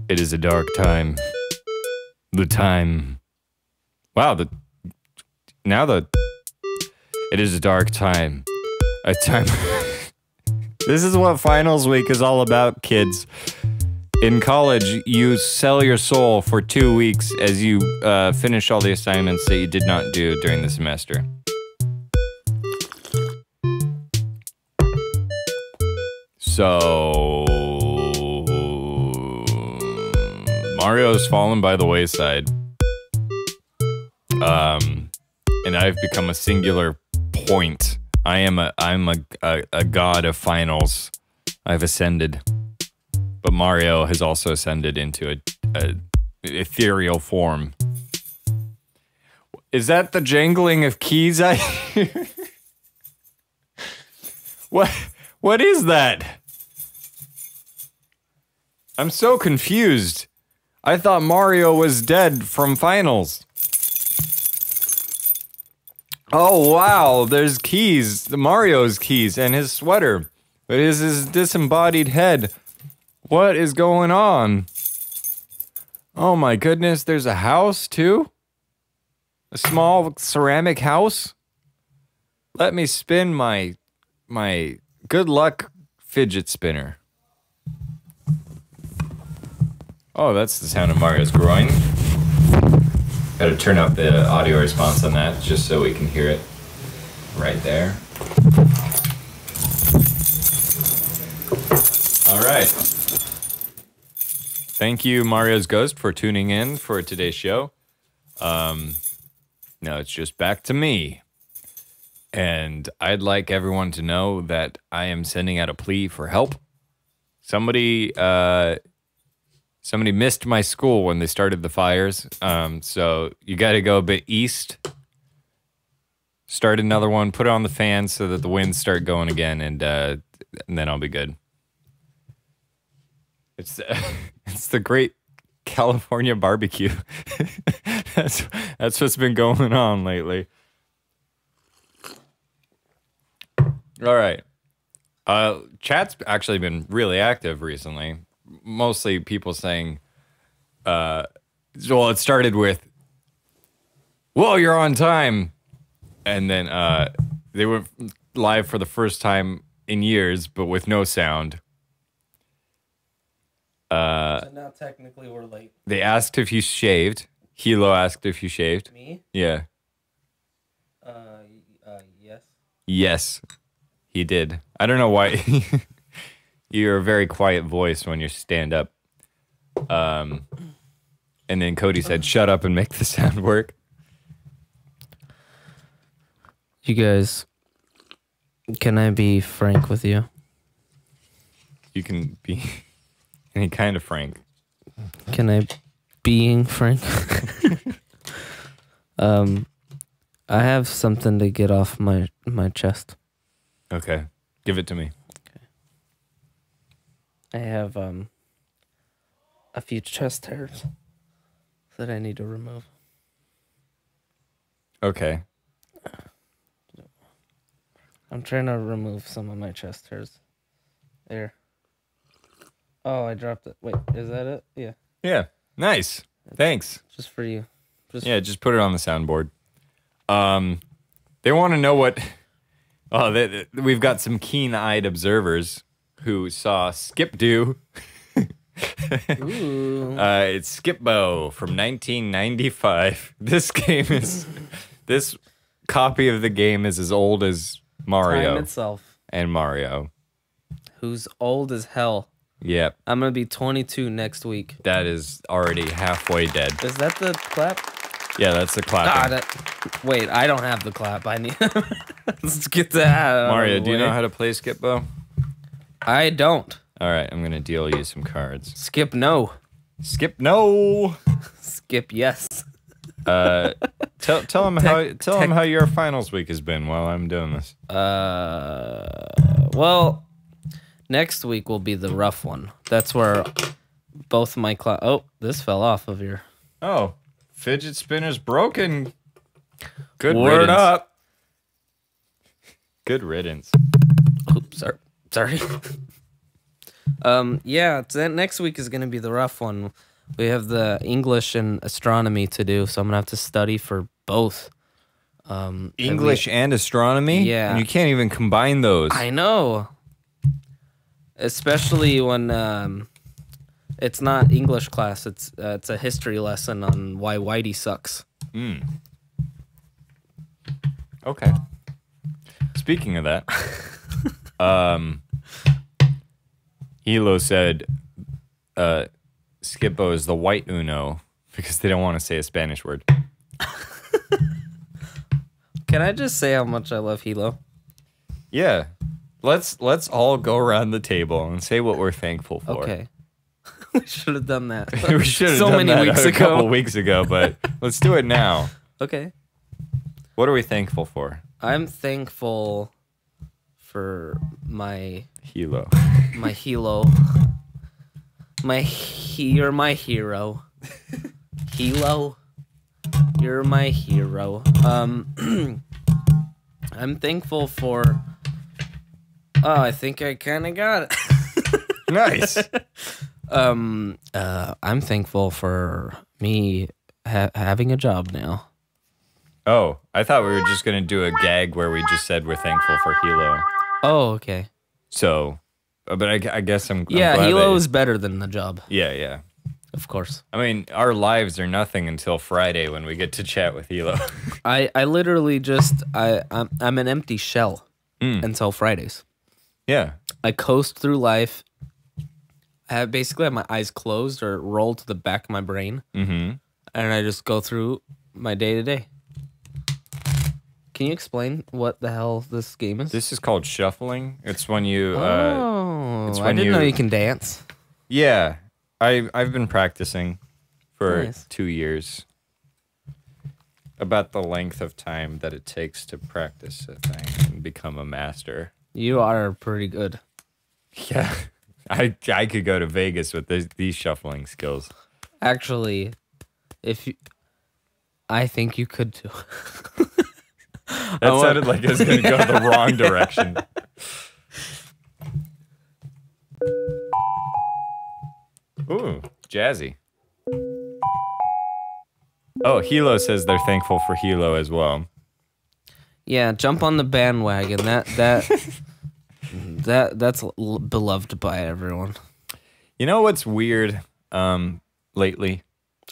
It is a dark time. The time. Wow, it is a dark time. A time. This is what finals week is all about, kids. In college, you sell your soul for 2 weeks as you finish all the assignments that you did not do during the semester. So Mario's fallen by the wayside. And I've become a singular point. I'm a god of finals. I've ascended. But Mario has also ascended into a ethereal form. Is that the jangling of keys I hear? What is that? I'm so confused. I thought Mario was dead from finals. Oh, wow, there's keys. Mario's keys and his sweater. But is his disembodied head. What is going on? Oh my goodness, there's a house too? A small ceramic house? Let me spin my good luck fidget spinner. Oh, that's the sound of Mario's groin. Gotta turn up the audio response on that just so we can hear it right there. All right. Thank you, Mario's Ghost, for tuning in for today's show. Now it's just back to me. And I'd like everyone to know that I am sending out a plea for help. Somebody missed my school when they started the fires. So you got to go a bit east. Start another one. Put it on the fan so that the winds start going again, and then I'll be good. It's the great California barbecue. That's what's been going on lately. All right. Chat's actually been really active recently. Mostly people saying, well, it started with, whoa, you're on time. And then they went live for the first time in years, but with no sound. So now technically we're late. They asked if you shaved. Hilo asked if you shaved. Me? Yeah. Yes. Yes, he did. I don't know why. You're a very quiet voice when you stand up. And then Cody said, shut up and make the sound work. You guys, can I be frank with you? You can be any kind of frank. Can I being frank? I have something to get off my chest. Okay, give it to me. I have a few chest hairs that I need to remove. Okay. I'm trying to remove some of my chest hairs. There. Oh, I dropped it. Wait, is that it? Yeah. Yeah, nice. Thanks. Just for you. Just put it on the soundboard. They want to know what... Oh, we've got some keen-eyed observers who saw SKIPBO. Ooh. It's SKIPBO from 1995. This copy of the game is as old as Mario. Time itself. And Mario. Who's old as hell. Yep. I'm going to be 22 next week. That is already halfway dead. Is that the clap? Yeah, that's the clapping. Wait, I don't have the clap. I need... Let's get that. Mario, do you know how to play SKIPBO? I don't. All right, I'm gonna deal you some cards. Skip no. Skip no. Skip yes. Tell him how your finals week has been while I'm doing this. Well, next week will be the rough one. That's where both my oh, this fell off of your. Oh, fidget spinner's broken. Good Word riddance. up. Good riddance. Oops, sorry. Yeah, next week is gonna be the rough one. We have the English and astronomy to do, so I'm gonna have to study for both. English and astronomy? Yeah. And you can't even combine those. I know. Especially when it's not English class, it's a history lesson on why Whitey sucks. Okay. Speaking of that, Hilo said SKIPBO is the white Uno because they don't want to say a Spanish word. Can I just say how much I love Hilo? Yeah. Let's all go around the table and say what we're thankful for. Okay. We should have done that. We should have so done many that weeks a ago. couple weeks ago, but let's do it now. Okay. What are we thankful for? I'm thankful for my Hilo. Hilo. You're my hero. Hilo. You're my hero. I'm thankful for. Oh, I think I kind of got it. Nice. I'm thankful for me having a job now. Oh, I thought we were just going to do a gag where we just said we're thankful for Hilo. Oh, okay. So, but I guess I'm Yeah, glad Hilo that- is better than the job. Yeah. Of course. I mean, our lives are nothing until Friday when we get to chat with Hilo. I literally just I'm an empty shell until Fridays. Yeah. I coast through life. I basically have my eyes closed or rolled to the back of my brain, and I just go through my day to day. Can you explain what the hell this game is? This is called shuffling. It's when you. Oh, I when didn't know you can dance. Yeah, I've been practicing for Nice. 2 years. About the length of time that it takes to practice a thing and become a master. You are pretty good. Yeah, I could go to Vegas with these shuffling skills. Actually, I think you could too. That sounded like it was going to go the wrong direction. Ooh, jazzy. Oh, Hilo says they're thankful for Hilo as well. Yeah, jump on the bandwagon. That's beloved by everyone. You know what's weird lately?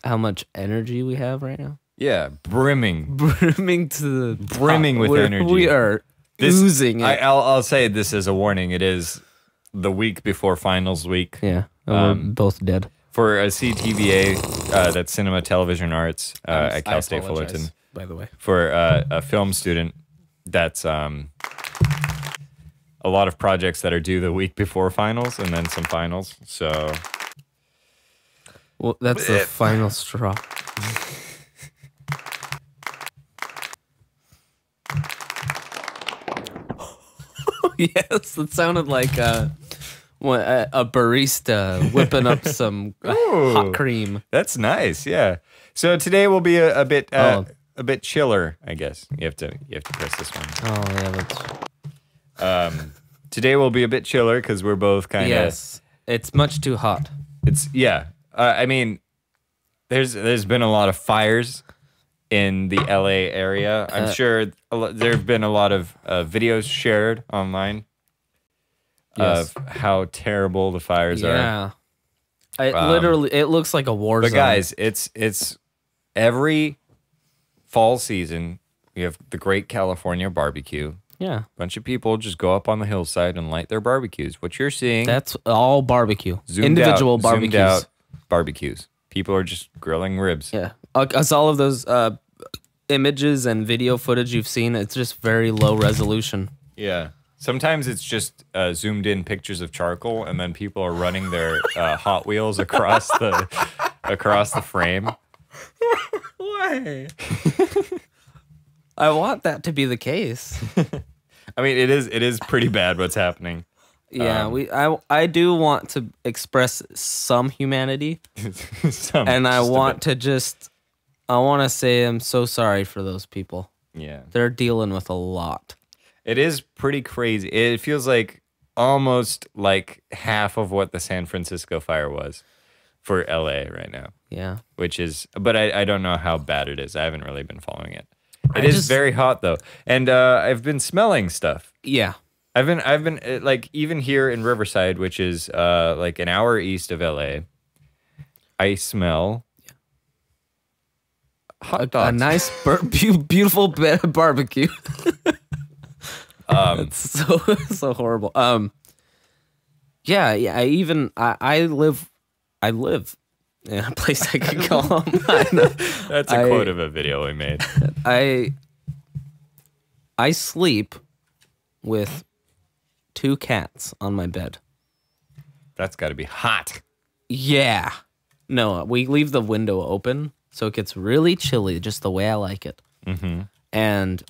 How much energy we have right now? Yeah, brimming Brimming to the Brimming top. with energy. We are oozing it. I'll say this as a warning. It is the week before finals week. Yeah, we're both dead. For a CTVA, that's Cinema Television Arts at Cal State Fullerton. By the way, For a film student, that's a lot of projects that are due the week before finals and then some finals. So, well, that's the final straw. Yes, it sounded like a barista whipping up some hot cream. that's nice. Yeah. So today will be a bit chiller, I guess. You have to press this one. Oh yeah, that's Today will be a bit chiller because we're both kind of. yes. It's much too hot. It's yeah. I mean, there's been a lot of fires in the LA area. I'm sure there have been a lot of videos shared online Yes. of how terrible the fires are. Yeah. It looks like a war But zone. guys, it's every fall season we have the Great California Barbecue. Yeah. Bunch of people just go up on the hillside and light their barbecues. What you're seeing, That's all barbecue. zoomed Individual barbecues. zoomed out barbecues. People are just grilling ribs. Yeah. As all of those images and video footage you've seen, it's just very low resolution. Yeah. Sometimes it's just zoomed in pictures of charcoal, and then people are running their Hot Wheels across the frame. Why? I want that to be the case. I mean, it is pretty bad what's happening. Yeah, I do want to express some humanity, Some- and I just a want bit. to I want to say I'm so sorry for those people. Yeah. They're dealing with a lot. It is pretty crazy. It feels like almost like half of what the San Francisco fire was for LA right now. Yeah. Which is, but I don't know how bad it is. I haven't really been following it. It is very hot though. And I've been smelling stuff. Yeah. I've been like, even here in Riverside, which is like an hour east of LA, I smell hot dogs. A nice, beautiful barbecue. It's so horrible. Yeah. I live in a place I could call home. That's a quote of a video we made. I sleep with 2 cats on my bed. That's got to be hot. Yeah. No, we leave the window open so it gets really chilly, just the way I like it. Mm-hmm. And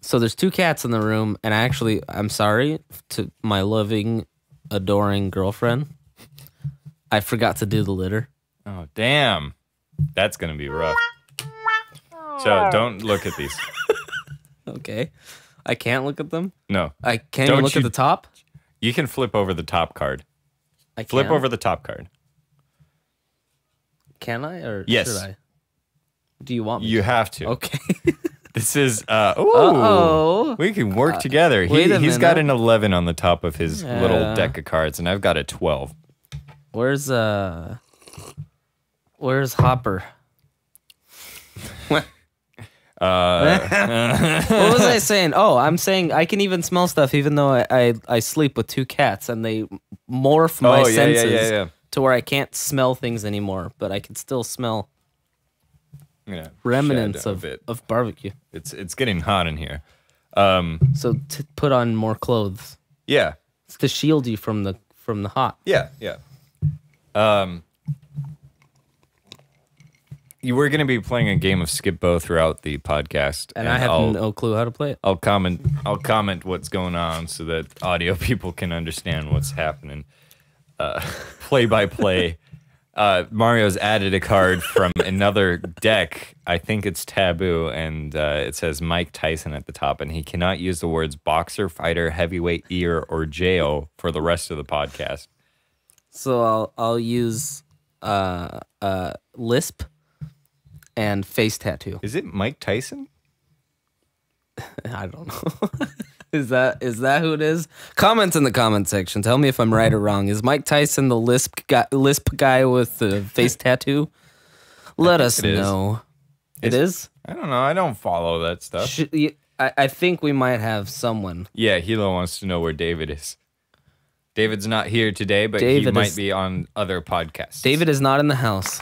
so there's 2 cats in the room, and I'm sorry to my loving, adoring girlfriend. I forgot to do the litter. Oh, damn. That's going to be rough. So don't look at these. Okay. I can't look at them? No. I can't even look at the top? You can flip over the top card. I can? Flip over the top card. Can I, or yes. should I? Do you want me You to? have to. Okay. This is, Uh-oh. We can work together. Wait a He's got minute. an 11 on the top of his little deck of cards, and I've got a 12. Where's Hopper? What was I saying? Oh, I'm saying I can even smell stuff even though I sleep with 2 cats and they morph my senses to where I can't smell things anymore, but I can still smell remnants of barbecue. It's getting hot in here. So to put on more clothes. Yeah. It's to shield you from the hot. Yeah. You were going to be playing a game of SKIPBO throughout the podcast, and I have no clue how to play it. I'll comment what's going on so that audio people can understand what's happening. Play by play. Mario's added a card from another deck. I think it's Taboo, and it says Mike Tyson at the top, and he cannot use the words boxer, fighter, heavyweight, ear, or jail for the rest of the podcast. So I'll use lisp and face tattoo. Is it Mike Tyson? I don't know. Is that who it is? Comment in the comment section. Tell me if I'm right or wrong. Is Mike Tyson the lisp guy with the face tattoo? Let us know. It is? I don't know. I don't follow that stuff. I think we might have someone. Yeah, Hilo wants to know where David is. David's not here today, but he might be on other podcasts. David is not in the house.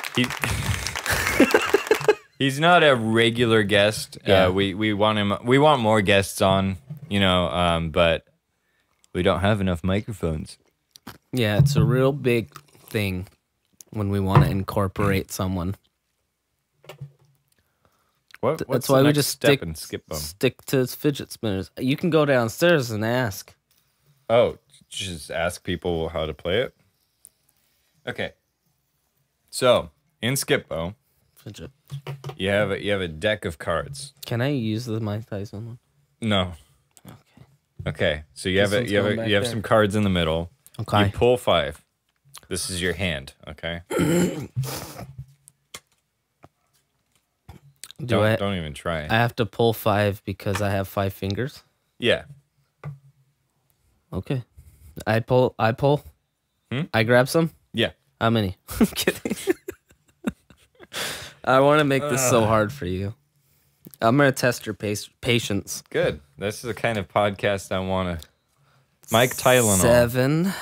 He's not a regular guest. Yeah. We want him. We want more guests on, but we don't have enough microphones. Yeah, it's a real big thing when we want to incorporate someone. What's why the we next just step in SKIPBO? stick to fidget spinners. You can go downstairs and ask. Oh, just ask people how to play it? Okay. So, in SKIPBO, Fidget. you have a deck of cards. Can I use the Mike Tyson one? No. Okay. So you This have one's going back there. some cards in the middle. Okay. You pull 5. This is your hand, okay? Don't even try. I have to pull 5 because I have 5 fingers. Yeah. Okay. I pull. I grab some. Yeah. How many? I'm kidding. I want to make this so hard for you. I'm gonna test your patience. Good. This is the kind of podcast I want to. Mike Tylenol. 7,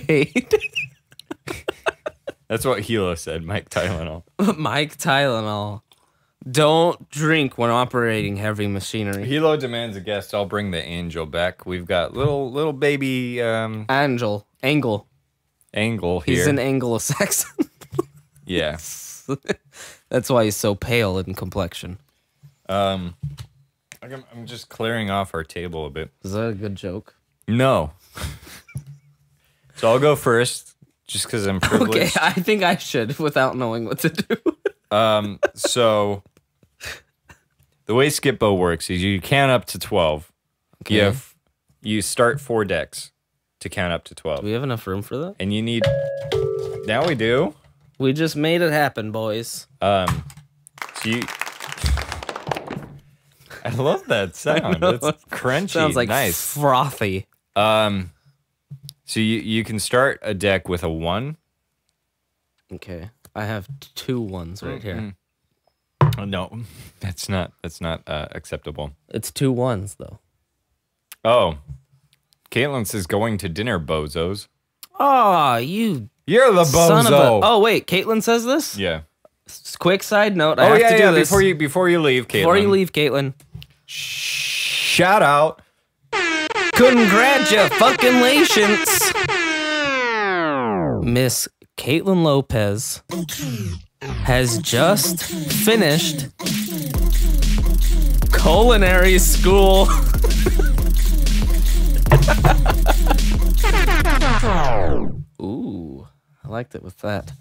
8. That's what Hilo said. Mike Tylenol. Mike Tylenol. Don't drink when operating heavy machinery. Hilo demands a guest. I'll bring the angel back. We've got little baby Angle here. He's an Anglo-Saxon. Yeah. That's why he's so pale in complexion. I'm just clearing off our table a bit. Is that a good joke? No. So I'll go first, just because I'm privileged. Okay, I think I should without knowing what to do. So the way SKIPBO works is you count up to 12. Okay. You have you start 4 decks to count up to 12. Do we have enough room for that? And you need... Now we do. We just made it happen, boys. So you... I love that sound. It's crunchy. Sounds like nice. frothy. So you can start a deck with a 1. Okay. I have 2 ones right here. Oh, no, that's not acceptable. It's 2 ones though. Oh, Caitlin says going to dinner, bozos. Oh, you're the bozo. Son of a... Oh wait, Caitlin says this. Yeah. Quick side note. I have to do this before you leave, Caitlin. Before you leave, Caitlin. Shout out. Congratulations, Miss Caitlin Lopez has just finished culinary school. Ooh, I liked it with that.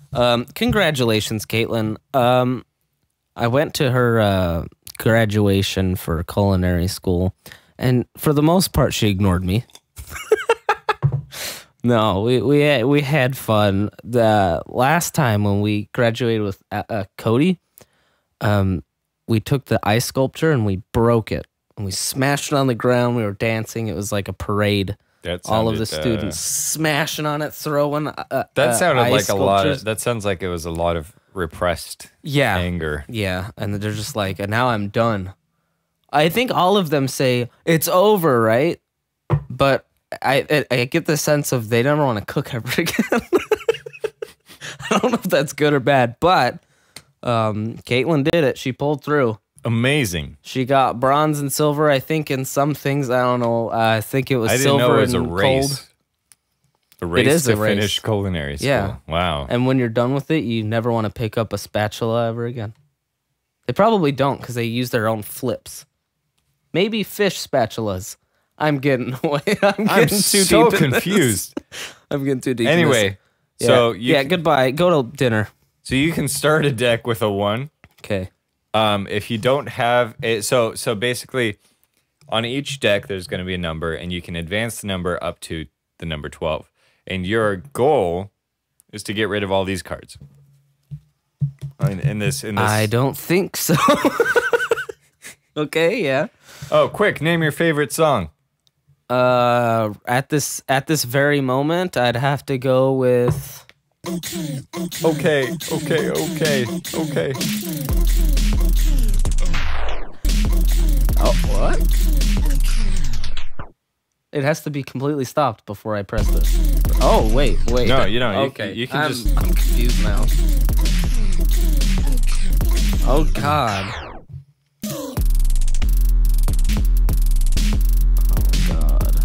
Congratulations, Caitlin. I went to her graduation for culinary school, and for the most part, she ignored me. No, we had fun. The last time when we graduated with Cody, we took the ice sculpture and we broke it. And we smashed it on the ground. We were dancing. It was like a parade. All of the students smashing on it, throwing. That sounded like sculptures. a lot of. That sounds like it was a lot of repressed anger. Yeah, and they're just like, and now I'm done. I think all of them say it's over, right? But I get the sense of they don't want to cook ever again. I don't know if that's good or bad, but Caitlin did it. She pulled through. Amazing. She got bronze and silver, I think, in some things. I don't know. I think it was silver. I didn't know it was a race. Gold. A race it is to a race. Finish culinary school. Yeah. Wow. And when you're done with it, you never want to pick up a spatula ever again. They probably don't because they use their own flips. Maybe fish spatulas. I'm getting away. I'm too so deep confused. I'm getting too deep. Anyway, so goodbye. Go to dinner. So you can start a deck with a 1. Okay. If you don't have it, so basically, on each deck there's going to be a number, and you can advance the number up to the number 12. And your goal is to get rid of all these cards. In this. I don't think so. Okay. Yeah. Oh, quick! Name your favorite song. At this very moment, I'd have to go with. Okay. Oh, what? It has to be completely stopped before I press this. Oh, wait. No, you don't. Okay. You can just... I'm confused now. Oh, God. Oh, God.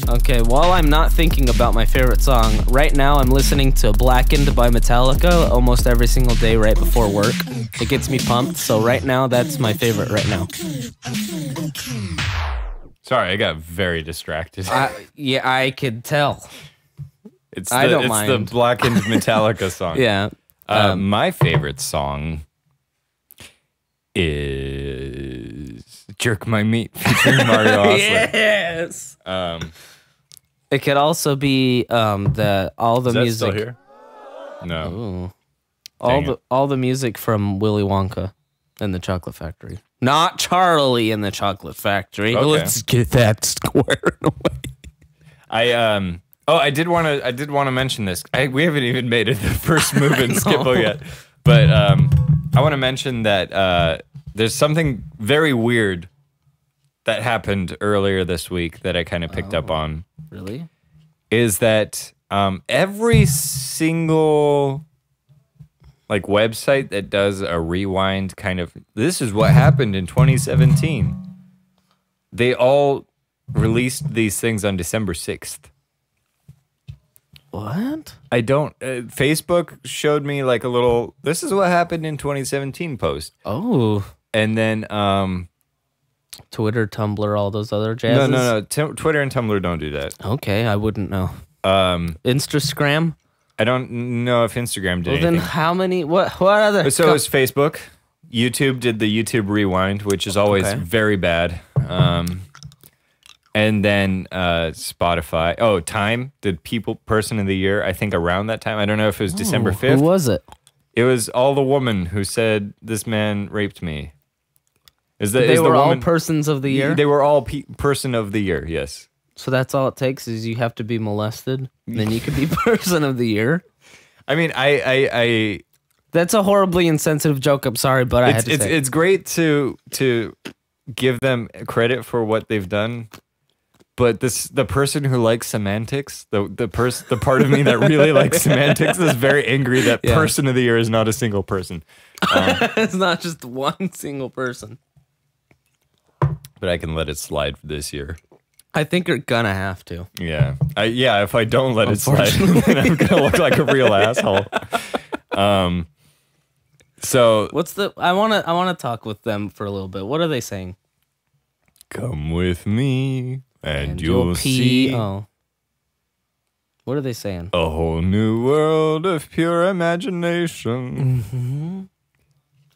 Okay, while I'm not thinking about my favorite song, right now I'm listening to Blackened by Metallica almost every single day right before work. It gets me pumped, so right now that's my favorite right now. Sorry, I got very distracted. Yeah, I could tell. It's mind. the Blackened Metallica song. Yeah. My favorite song is Jerk My Meat featuring Mario Ostler. Yes. It could also be all the is that music. Still here? No. Ooh. All the music from Willy Wonka and the Chocolate Factory. Not Charlie in the Chocolate Factory. Okay. Let's get that squared away. I did want to mention this. We haven't even made it the first move in SKIPBO yet, but I want to mention that there's something very weird that happened earlier this week that I kind of picked up on. Really? Is that every single website that does a rewind kind of, this is what happened in 2017. They all released these things on December 6th. What? I don't, Facebook showed me like a little, this is what happened in 2017 post. Oh. And then, Twitter, Tumblr, all those other jazzes? No. Twitter and Tumblr don't do that. Okay, I wouldn't know. Instagram? I don't know if Instagram did Well, anything. then how many, what other? So it's Facebook. YouTube did the YouTube Rewind, which is always very bad. And then Spotify. Oh, Time did Person of the Year, I think around that time. I don't know if it was December 5th. Who was it? It was all the woman who said, this man raped me. They were all Persons of the Year? They were all Person of the Year, yes. So that's all it takes is you have to be molested, then you could be Person of the Year? I mean, I That's a horribly insensitive joke. I'm sorry, but I had to say it's great to give them credit for what they've done. But the person who likes semantics, the part of me that really likes semantics is very angry that Person of the Year is not a single person. It's not just one single person. But I can let it slide for this year. I think you're gonna have to. Yeah. If I don't let it slide, then I'm gonna look like a real asshole. So I wanna talk with them for a little bit. What are they saying? Come with me. And you'll see What are they saying? a whole new world of pure imagination. Mm-hmm.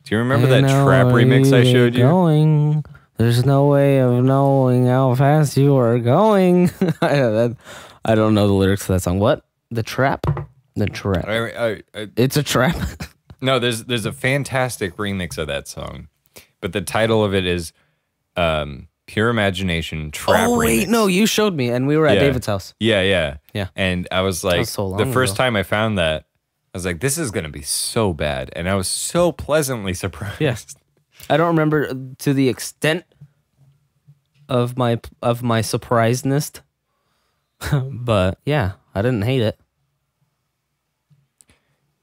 Do you remember that trap remix I showed you? Going. There's no way of knowing how fast you are going. I don't know the lyrics to that song. What? The trap? The trap. It's a trap. No, there's a fantastic remix of that song, but the title of it is Pure Imagination Trap Remix. Oh, wait, no, you showed me, and we were at David's house. Yeah. Yeah. And I was like, so the first ago. time I found that, I was like, this is going to be so bad. And I was so pleasantly surprised. Yeah. I don't remember to the extent of my surprisedness, but yeah, I didn't hate it.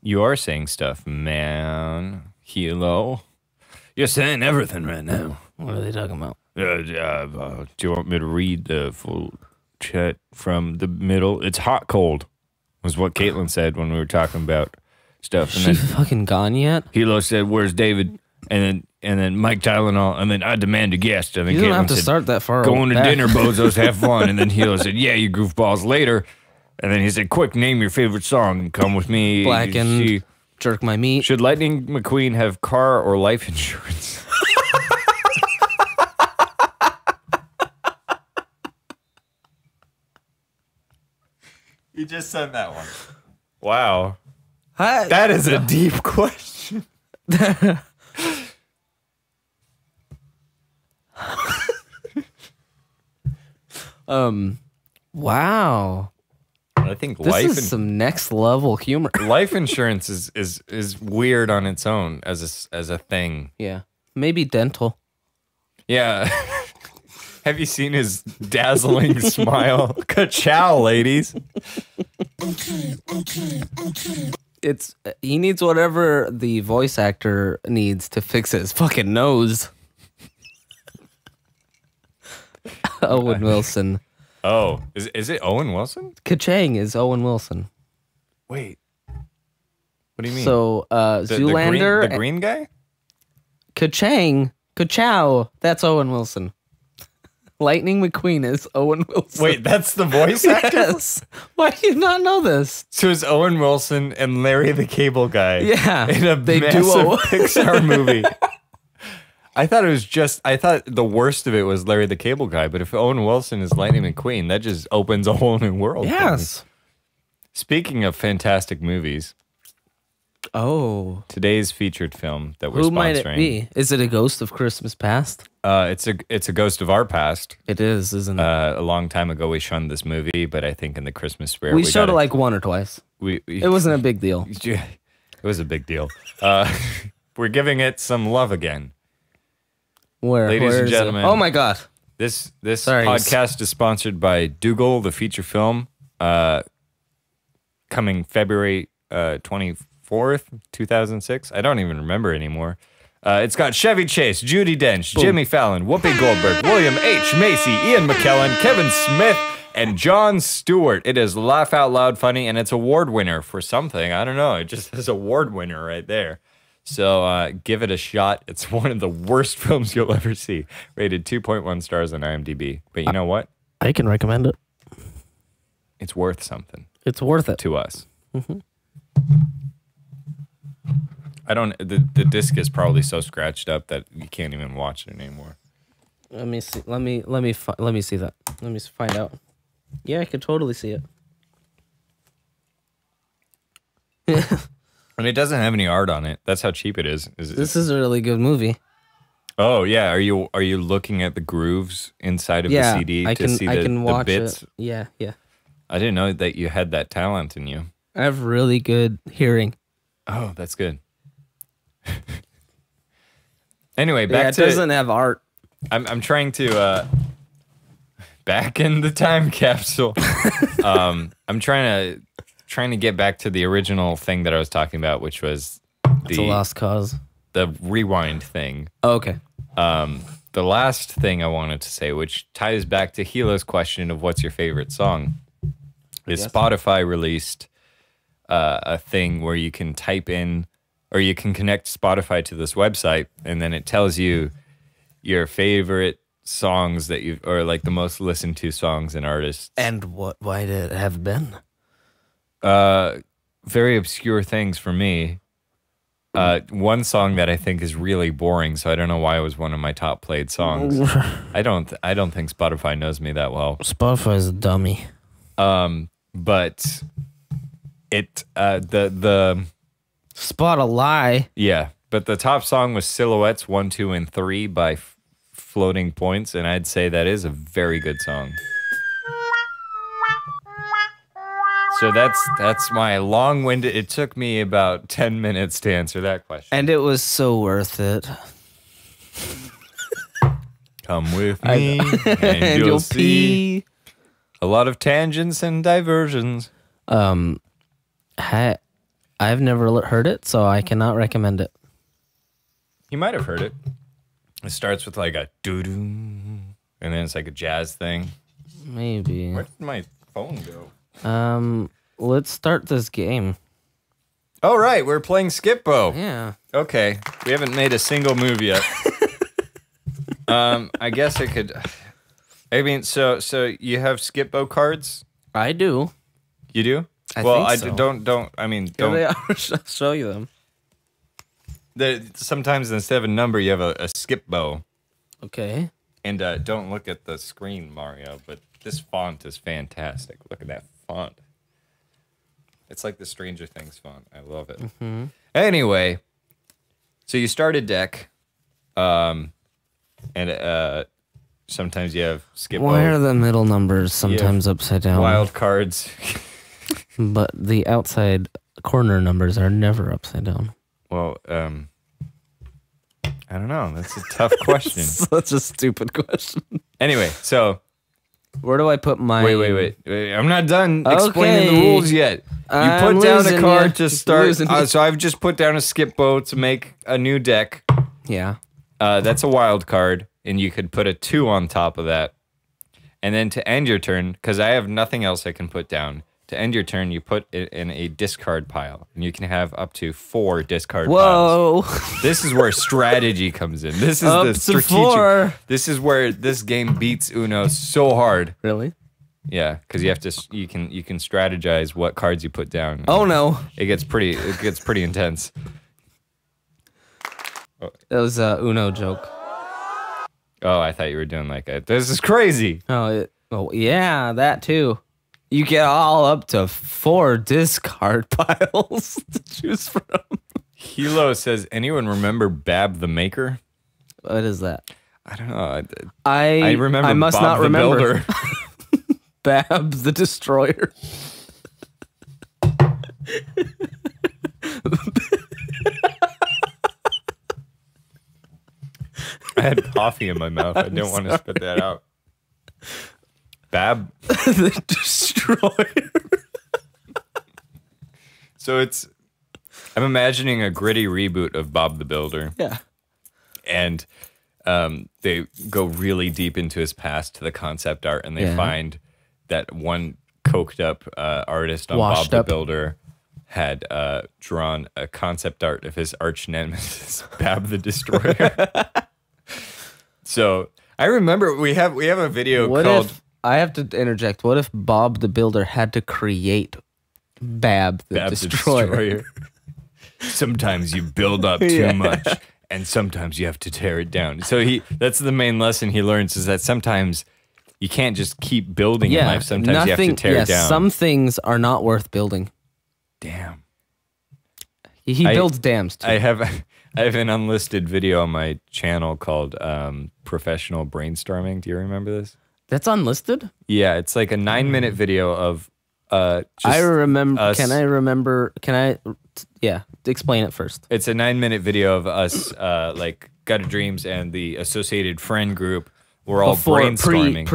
You are saying stuff, man. Hilo. You're saying everything right now. What are they talking about? Do you want me to read the full chat from the middle? It's hot cold, was what Caitlin said when we were talking about stuff. Is she fucking gone yet? Hilo said, "Where's David?" And then Mike Tylenol, and then I demand a guest. And then you don't Caitlin have to said, start that far. Going to dinner, bozos, have fun. And then Hilo said, "Yeah, you goofballs, later." And then he said, "Quick, name your favorite song and come with me." Blackened, jerk my meat. Should Lightning McQueen have car or life insurance? You just sent that one. Wow. That is a deep question. Wow. I think this is some next level humor. Life insurance is weird on its own as a thing. Yeah. Maybe dental. Yeah. Have you seen his dazzling smile? Ka-chow, ladies. Okay. He needs whatever the voice actor needs to fix his fucking nose. Owen Wilson. Oh, is it Owen Wilson? Ka-chang is Owen Wilson. Wait. What do you mean? So, Zoolander. The green guy? Ka-chang. Ka-chow. That's Owen Wilson. Lightning McQueen is Owen Wilson. Wait, that's the voice actor? Yes. Why do you not know this? So it's Owen Wilson and Larry the Cable Guy. Yeah. In a massive Pixar movie. I thought the worst of it was Larry the Cable Guy, but if Owen Wilson is Lightning McQueen, that just opens a whole new world. Yes. Speaking of fantastic movies. Oh. Today's featured film that we're sponsoring. Who might it be? Is it a ghost of Christmas past? It's a ghost of our past. It is, isn't it? A long time ago we shunned this movie, but I think in the Christmas spirit we showed it like one or twice. It wasn't a big deal. It was a big deal. We're giving it some love again. Ladies and gentlemen. Oh my God. This podcast is sponsored by Dougal, the feature film, coming February 24th, 2006. I don't even remember anymore. It's got Chevy Chase, Judi Dench, Jimmy Fallon, Whoopi Goldberg, William H. Macy, Ian McKellen, Kevin Smith, and Jon Stewart. It is laugh out loud funny, and it's award winner for something. I don't know. It just says award winner right there. So give it a shot. It's one of the worst films you'll ever see. Rated 2.1 stars on IMDb. But you know what? I can recommend it. It's worth something. It's worth it. To us. Mm-hmm. I don't. The disc is probably so scratched up that you can't even watch it anymore. Let me see. Let me see that. Let me find out. Yeah, I could totally see it. And it doesn't have any art on it. That's how cheap it is. This is a really good movie. Oh yeah, are you looking at the grooves inside of the CD to see the bits? It. Yeah. I didn't know that you had that talent in you. I have really good hearing. Oh, that's good. Anyway, back to... it doesn't have art. I'm trying to... back in the time capsule. I'm trying to get back to the original thing that I was talking about, which was... It's a lost cause. The rewind thing. Oh, okay. The last thing I wanted to say, which ties back to Hilo's question of what's your favorite song, is Spotify released a thing where you can type in, or you can connect Spotify to this website, and then it tells you your favorite songs that you, or like the most listened to songs and artists. And why did it have been? Very obscure things for me. One song that I think is really boring, so I don't know why it was one of my top played songs. I don't think Spotify knows me that well. Spotify's a dummy. But it the Spot a lie. Yeah, but the top song was Silhouettes 1, 2, and 3 by Floating Points, and I'd say that is a very good song. So that's my long-winded... It took me about 10 minutes to answer that question. And it was so worth it. Come with me and you'll see a lot of tangents and diversions. I've never heard it, so I cannot recommend it. You might have heard it. It starts with like a doo-doo, and then it's like a jazz thing. Maybe. Where did my phone go? Let's start this game. Oh, right, we're playing SKIPBO. Yeah. Okay, we haven't made a single move yet. I guess I could... I mean, so you have SKIPBO cards? I do. You do? I think so. Don't. I'll show you them. Sometimes instead of a number, you have a SKIPBO. Okay. And don't look at the screen, Mario, but this font is fantastic. Look at that font. It's like the Stranger Things font. I love it. Mm-hmm. Anyway, so you start a deck, and sometimes you have SKIPBO. Why are the middle numbers sometimes upside down? Wild cards. But the outside corner numbers are never upside down. Well, I don't know. That's a tough question. Such a stupid question. Anyway, so... Where do I put my... Wait. I'm not done explaining the rules yet. You put down a card to start. So I've just put down a SKIPBO to make a new deck. Yeah. That's a wild card, and you could put a 2 on top of that. And then to end your turn, because I have nothing else I can put down, to end your turn, you put it in a discard pile, and you can have up to 4 discard piles. Whoa! This is where strategy comes in. This is the strategic. 4. This is where this game beats Uno so hard. Really? Yeah, because you have to. You can strategize what cards you put down. Oh no! It gets pretty intense. That was a Uno joke. Oh, I thought you were doing like a. This is crazy. Oh yeah, that too. You get all up to 4 discard piles to choose from. Hilo says, anyone remember Bab the Maker? What is that? I don't know. I remember. I must Bob not the remember. Builder. Bab the Destroyer. I had coffee in my mouth. I didn't want to spit that out. Bab the Destroyer. So I'm imagining a gritty reboot of Bob the Builder. Yeah. And they go really deep into his past to the concept art, and they find that one coked up artist on Bob the Builder had drawn a concept art of his arch nemesis, Bab the Destroyer. So I remember we have a video called... I have to interject. What if Bob the Builder had to create Bab the Destroyer? Sometimes you build up too much, and sometimes you have to tear it down. So that's the main lesson he learns, is that sometimes you can't just keep building in life. Sometimes you have to tear it down. Some things are not worth building. Damn. He builds dams too. I have an unlisted video on my channel called Professional Brainstorming. Do you remember this? That's unlisted? Yeah, it's like a 9-minute video of I remember. Yeah, explain it first. It's a 9-minute video of us, like Gutter Dreams and the associated friend group. We're all brainstorming.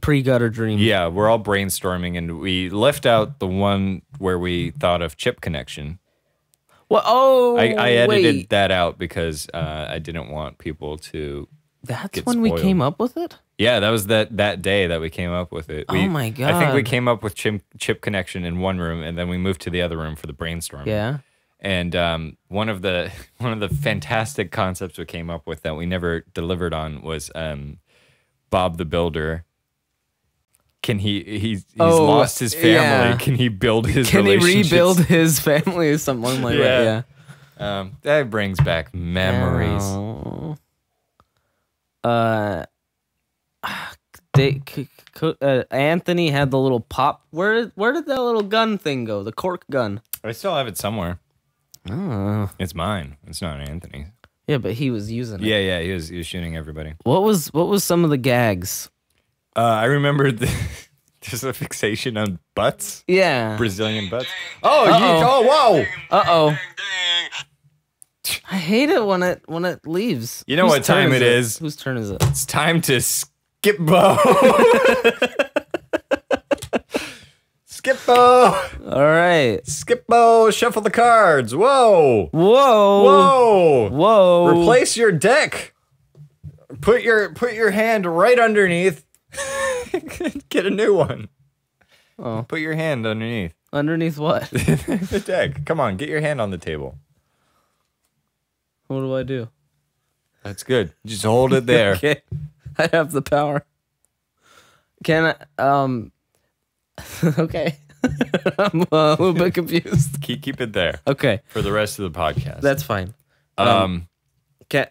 Pre Gutter Dreams. Yeah, we're all brainstorming, and we left out the one where we thought of chip connection. Well, oh, I edited that out because I didn't want people to. That's when we came up with it? Yeah, that was that day that we came up with it. Oh my God. I think we came up with chip connection in one room, and then we moved to the other room for the brainstorm. Yeah. And one of the fantastic concepts we came up with that we never delivered on was Bob the Builder. Can he's lost his family? Yeah. Can he build his relationships? Can he rebuild his family or something like that? Yeah. That brings back memories. Oh. Anthony had the little pop. Where did that little gun thing go? The cork gun. I still have it somewhere. Oh. It's mine. It's not Anthony's. Yeah, but he was using it. Yeah, he was shooting everybody. What was some of the gags? I remember there's a fixation on butts. Yeah. Brazilian butts. Oh, whoa. Uh-oh. I hate it when it leaves. You know what time it is? Whose turn is it? It's time to SKIPBO. SKIPBO. All right. SKIPBO, shuffle the cards. Whoa. Whoa. Whoa. Replace your deck. Put your hand right underneath. Get a new one. Oh. Put your hand underneath. Underneath what? The deck. Come on, get your hand on the table. What do I do? That's good. Just hold it there. Okay. I have the power. Can I okay. I'm a little bit confused. Keep it there. Okay. For the rest of the podcast. That's fine. Okay.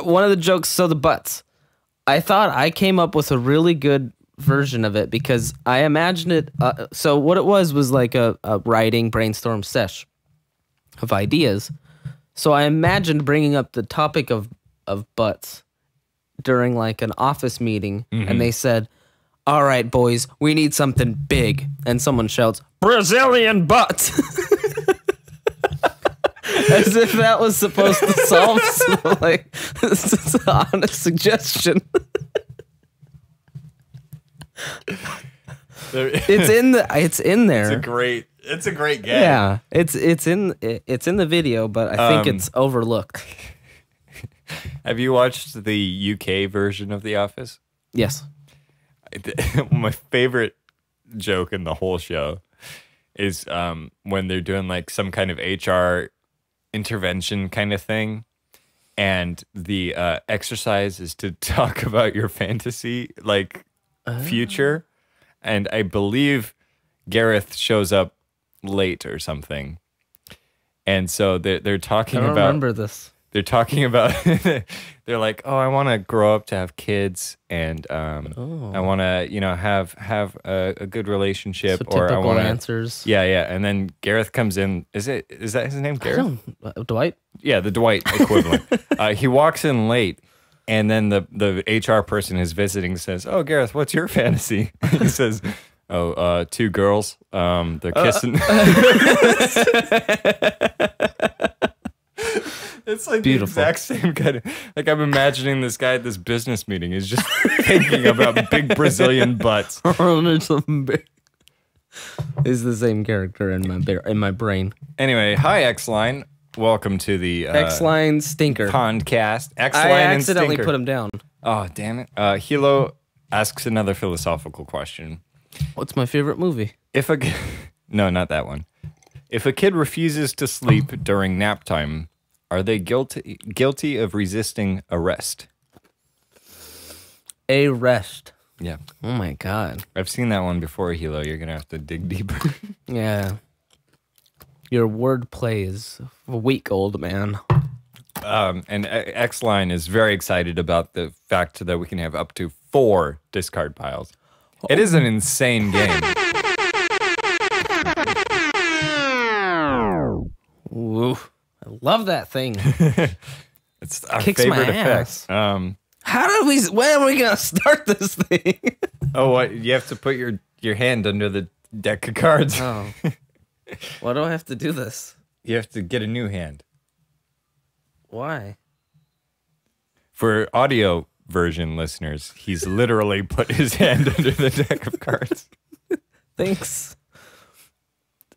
One of the jokes, so the butts. I thought I came up with a really good version of it because I imagined it. So what it was like a writing brainstorm sesh of ideas. So I imagined bringing up the topic of butts during like an office meeting, and they said, "All right, boys, we need something big," and someone shouts, "Brazilian butt!" As if that was supposed to solve some, like, this is an honest suggestion. It's in there. It's a great gag. Yeah, it's in the video, but I think it's overlooked. Have you watched the UK version of The Office? Yes. My favorite joke in the whole show is when they're doing like some kind of HR intervention kind of thing, and the exercise is to talk about your fantasy like future, and I believe Gareth shows up late or something, and so they're talking about. I don't remember this. They're talking about. They're like, oh, I want to grow up to have kids, and I want to, have a good relationship, so or I want answers. Yeah, and then Gareth comes in. Is that his name, Gareth? Dwight. Yeah, the Dwight equivalent. He walks in late, and then the HR person who's visiting says, "Oh, Gareth, what's your fantasy?" He says, "Oh, 2 girls. They're kissing." It's like beautiful. The exact same kind of, like, I'm imagining this guy at this business meeting is just thinking about big Brazilian butts. Is the same character in my brain. Anyway, hi XLine. Welcome to the XLine stinker podcast. XLine I accidentally and stinker. put him down. Oh, damn it. Hilo asks another philosophical question. What's my favorite movie? No, not that one. If a kid refuses to sleep during nap time, are they guilty of resisting arrest? Arrest. Yeah. Oh my God. I've seen that one before, Hilo. You're going to have to dig deeper. Yeah. Your wordplay is weak, old man. And XLine is very excited about the fact that we can have up to 4 discard piles. It is an insane game. Ooh, I love that thing. It's our Kicks favorite my effects. When are we gonna start this thing? Oh, what? You have to put your hand under the deck of cards. Oh. Why do I have to do this? You have to get a new hand. Why? For audio version listeners, he's literally put his hand under the deck of cards. Thanks.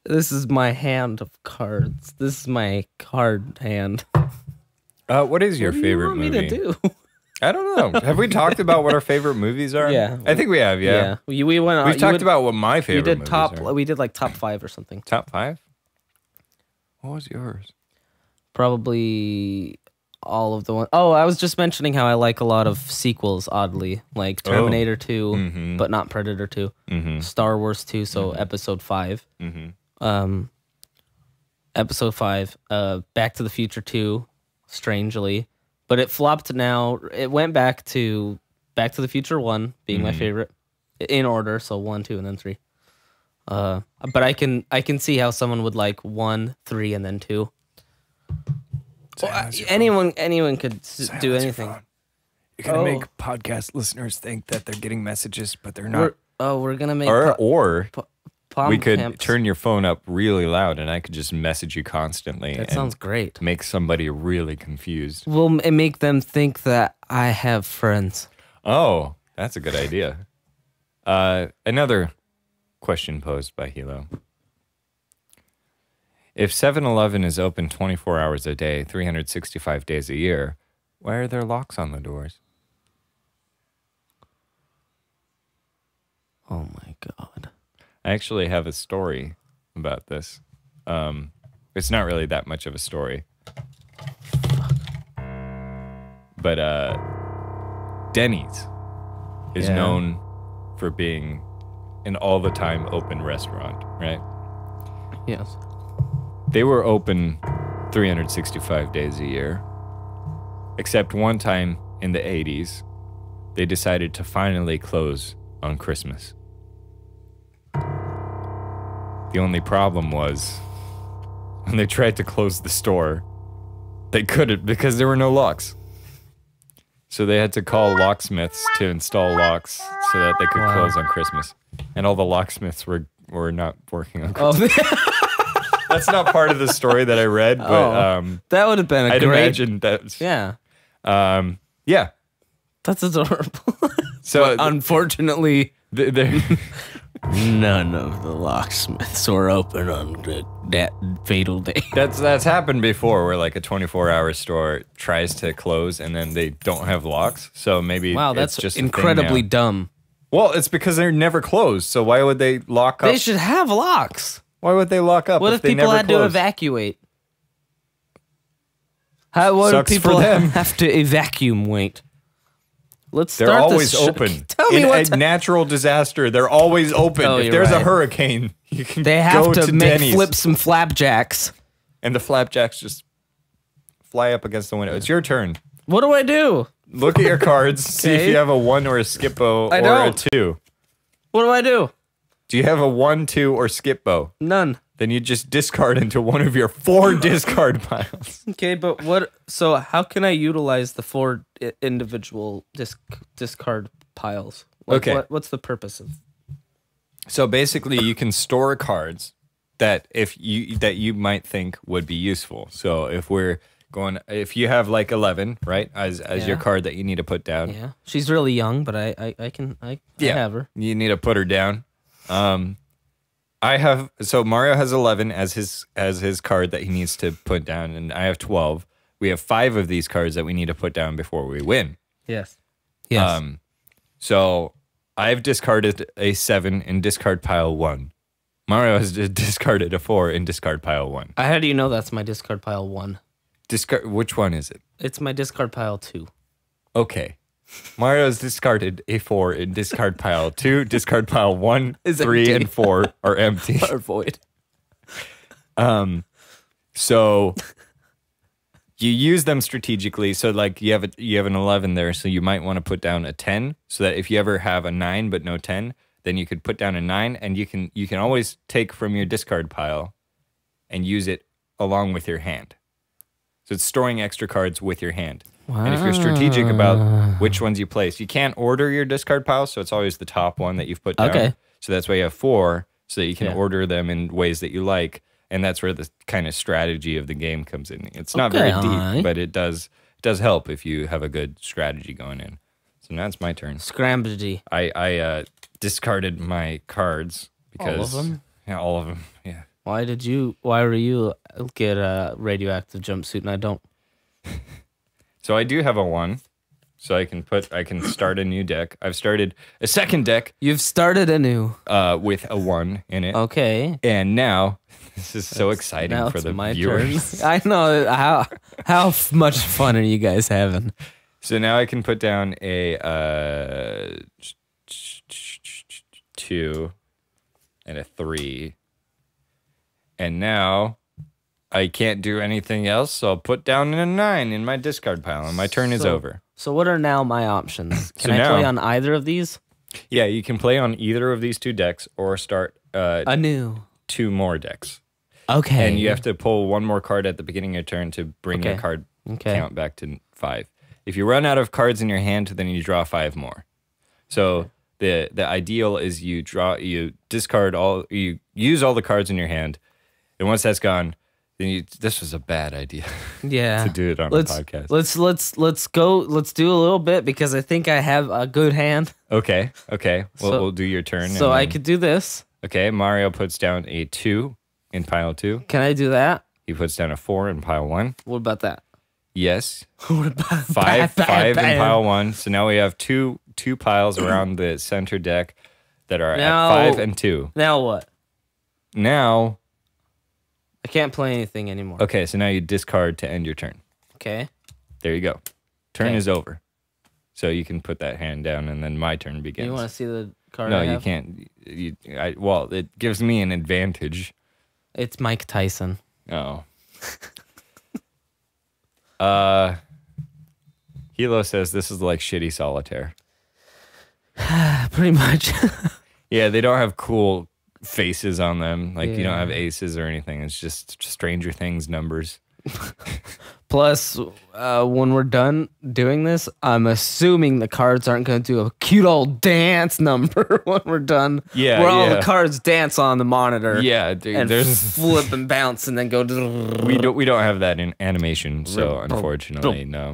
This is my hand of cards. This is my card hand. What is your favorite movie? movie? What do you want me to do? I don't know. Have we talked about what our favorite movies are? Yeah. I think we have, yeah. We went. We've talked about what my favorite We did movies top. are. We did like top 5 or something. Top 5? What was yours? Probably all of the ones. Oh, I was just mentioning how I like a lot of sequels, oddly. Like Terminator 2, but not Predator 2. Star Wars 2, so Episode 5. Episode 5. Back to the Future 2, strangely. But it flopped now. It went back to the Future 1, being my favorite. In order, so 1, 2, and then 3. But I can see how someone would like 1, 3, and then 2. Well, anyone could do anything. You're gonna make podcast listeners think that they're getting messages, but they're not. We're gonna make Or we could camps. turn your phone up really loud, and I could just message you constantly. That and sounds great. Make somebody really confused. We'll make them think that I have friends. Oh, that's a good idea. Another question posed by Hilo. If 7-Eleven is open 24 hours a day, 365 days a year, why are there locks on the doors? Oh my God. I actually have a story about this. It's not really that much of a story. But Denny's is known for being an all-the-time open restaurant, right? Yes. They were open 365 days a year. Except one time in the 80s, they decided to finally close on Christmas. The only problem was, when they tried to close the store, they couldn't because there were no locks. So they had to call locksmiths to install locks so that they could close on Christmas. And all the locksmiths were not working on Christmas. Oh, That's not part of the story that I read, but that would have been I'd imagine that. Yeah. Yeah. That's adorable. So unfortunately, they're none of the locksmiths were open on that fatal day. That's happened before, where like a 24-hour store tries to close and then they don't have locks. So maybe that's it's just incredibly dumb. Well, it's because they're never closed. So why would they lock up? They should have locks. Why would they lock up? What if they people never had closed? to evacuate? What Sucks if people for them. have to evacuate? Let's They're start always this open. Tell me In what a natural disaster, they're always open. Oh, if you're there's a right. hurricane, you can they go have to Denny's, flip some flapjacks. and the flapjacks just fly up against the window. It's your turn. What do I do? Look at your cards. See if Okay. you have a 1 or a SKIPBO I or don't. a 2. What do I do? Do you have a 1, 2, or SKIPBO? None. Then you just discard into one of your 4 discard piles. Okay, but what? So how can I utilize the 4 individual discard piles? Like, Okay. What's the purpose of? So basically, you can store cards that you might think would be useful. So if you have like 11, right, as your card that you need to put down. Yeah, she's really young, but I have her. You need to put her down. Mario has 11 as his card that he needs to put down, and I have 12. We have 5 of these cards that we need to put down before we win. Yes. Yes. So I've discarded a 7 in discard pile 1. Mario has discarded a 4 in discard pile 1. How do you know that's my discard pile 1? Which one is it? It's my discard pile 2. Okay. Mario's discarded a 4 in discard pile 2. Discard pile 1, Is 3, empty. and 4 are empty. Or void. So you use them strategically. So like you have an 11 there, so you might want to put down a 10, so that if you ever have a 9 but no 10, then you could put down a 9, and you can always take from your discard pile and use it along with your hand. So it's storing extra cards with your hand. Wow. And if you're strategic about which ones you place, you can't order your discard pile, so it's always the top one that you've put down. Okay. So that's why you have 4, so that you can order them in ways that you like. And that's where the kind of strategy of the game comes in. It's not very deep, but it does help if you have a good strategy going in. So now it's my turn. Scrambledy. I discarded my cards because all of them. Yeah, all of them. Yeah. Why were you get a radioactive jumpsuit and I don't? So I do have a 1. So I can start a new deck. I've started a second deck. You've started a new with a 1 in it. Okay. And now this is so exciting for the viewers. I know how much fun are you guys having? So now I can put down a 2 and a 3. And now I can't do anything else, so I'll put down a 9 in my discard pile, and my turn is over. So what are now my options? Can I play on either of these? Yeah, you can play on either of these 2 decks or start a new 2 more decks. Okay. And you have to pull 1 more card at the beginning of your turn to bring your card count back to 5. If you run out of cards in your hand, then you draw 5 more. So the ideal is you discard you use all the cards in your hand, and once that's gone, then this was a bad idea. Yeah. To do it on a podcast. Let's do a little bit, because I think I have a good hand. Okay. We'll do your turn. So I could do this. Okay, Mario puts down a 2 in pile 2. Can I do that? He puts down a 4 in pile 1. What about that? Yes. What about 5 in pile 1. So now we have two piles around the center deck that are at 5 and 2. Now what? Now I can't play anything anymore. Okay, so now you discard to end your turn. Okay. There you go. Turn is over. So you can put that hand down, and then my turn begins. You want to see the card? No, you can't. Well, it gives me an advantage. It's Mike Tyson. Oh. Hilo says this is like shitty solitaire. Pretty much. Yeah, they don't have cool faces on them. Like, you don't have aces or anything. It's just Stranger Things numbers. Plus, when we're done doing this, I'm assuming the cards aren't going to do a cute old dance number when we're done. Yeah, where all the cards dance on the monitor. Yeah, dude, and flip and bounce and then go. We don't have that in animation, so unfortunately, no.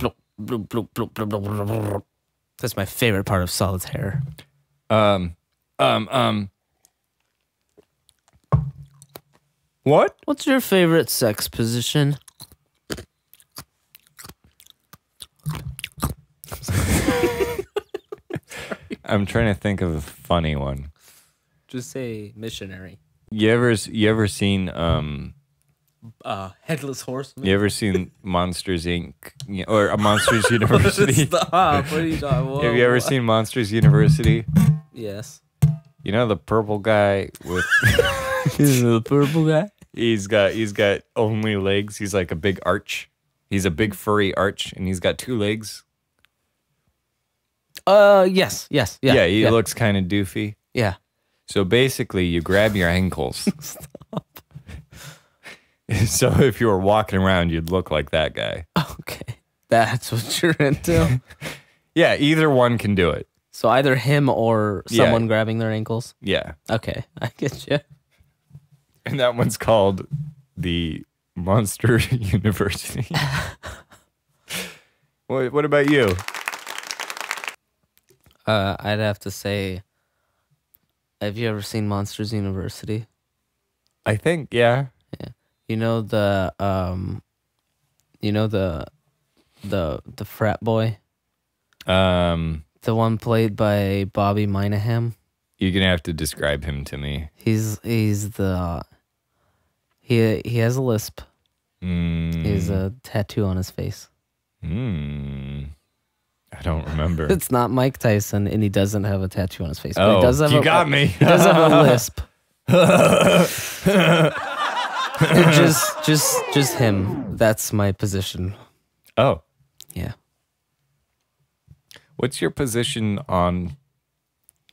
That's my favorite part of solitaire. What? What's your favorite sex position? I'm trying to think of a funny one. Just say missionary. You ever seen Headless Horseman? You ever seen Monsters Inc. or Monsters University? Stop! What are you talking about? Have you ever seen Monsters University? Yes. You know the purple guy with the purple guy? He's got only legs. He's like a big arch. He's a big furry arch, and he's got 2 legs. Yes. Yeah, he looks kind of doofy. Yeah. So basically, you grab your ankles. Stop. So if you were walking around, you'd look like that guy. Okay. That's what you're into? Yeah, either one can do it. So either him or someone grabbing their ankles? Yeah. Okay, I get you. And that one's called the Monster University. What about you? I'd have to say, have you ever seen Monsters University? I think, yeah. Yeah. You know the frat boy? The one played by Bobby Minahan? You're gonna have to describe him to me. He has a lisp. He has a tattoo on his face. I don't remember. It's not Mike Tyson, and he doesn't have a tattoo on his face. But he does have got me. He does have a lisp. just him. That's my position. Oh, Yeah. what's your position on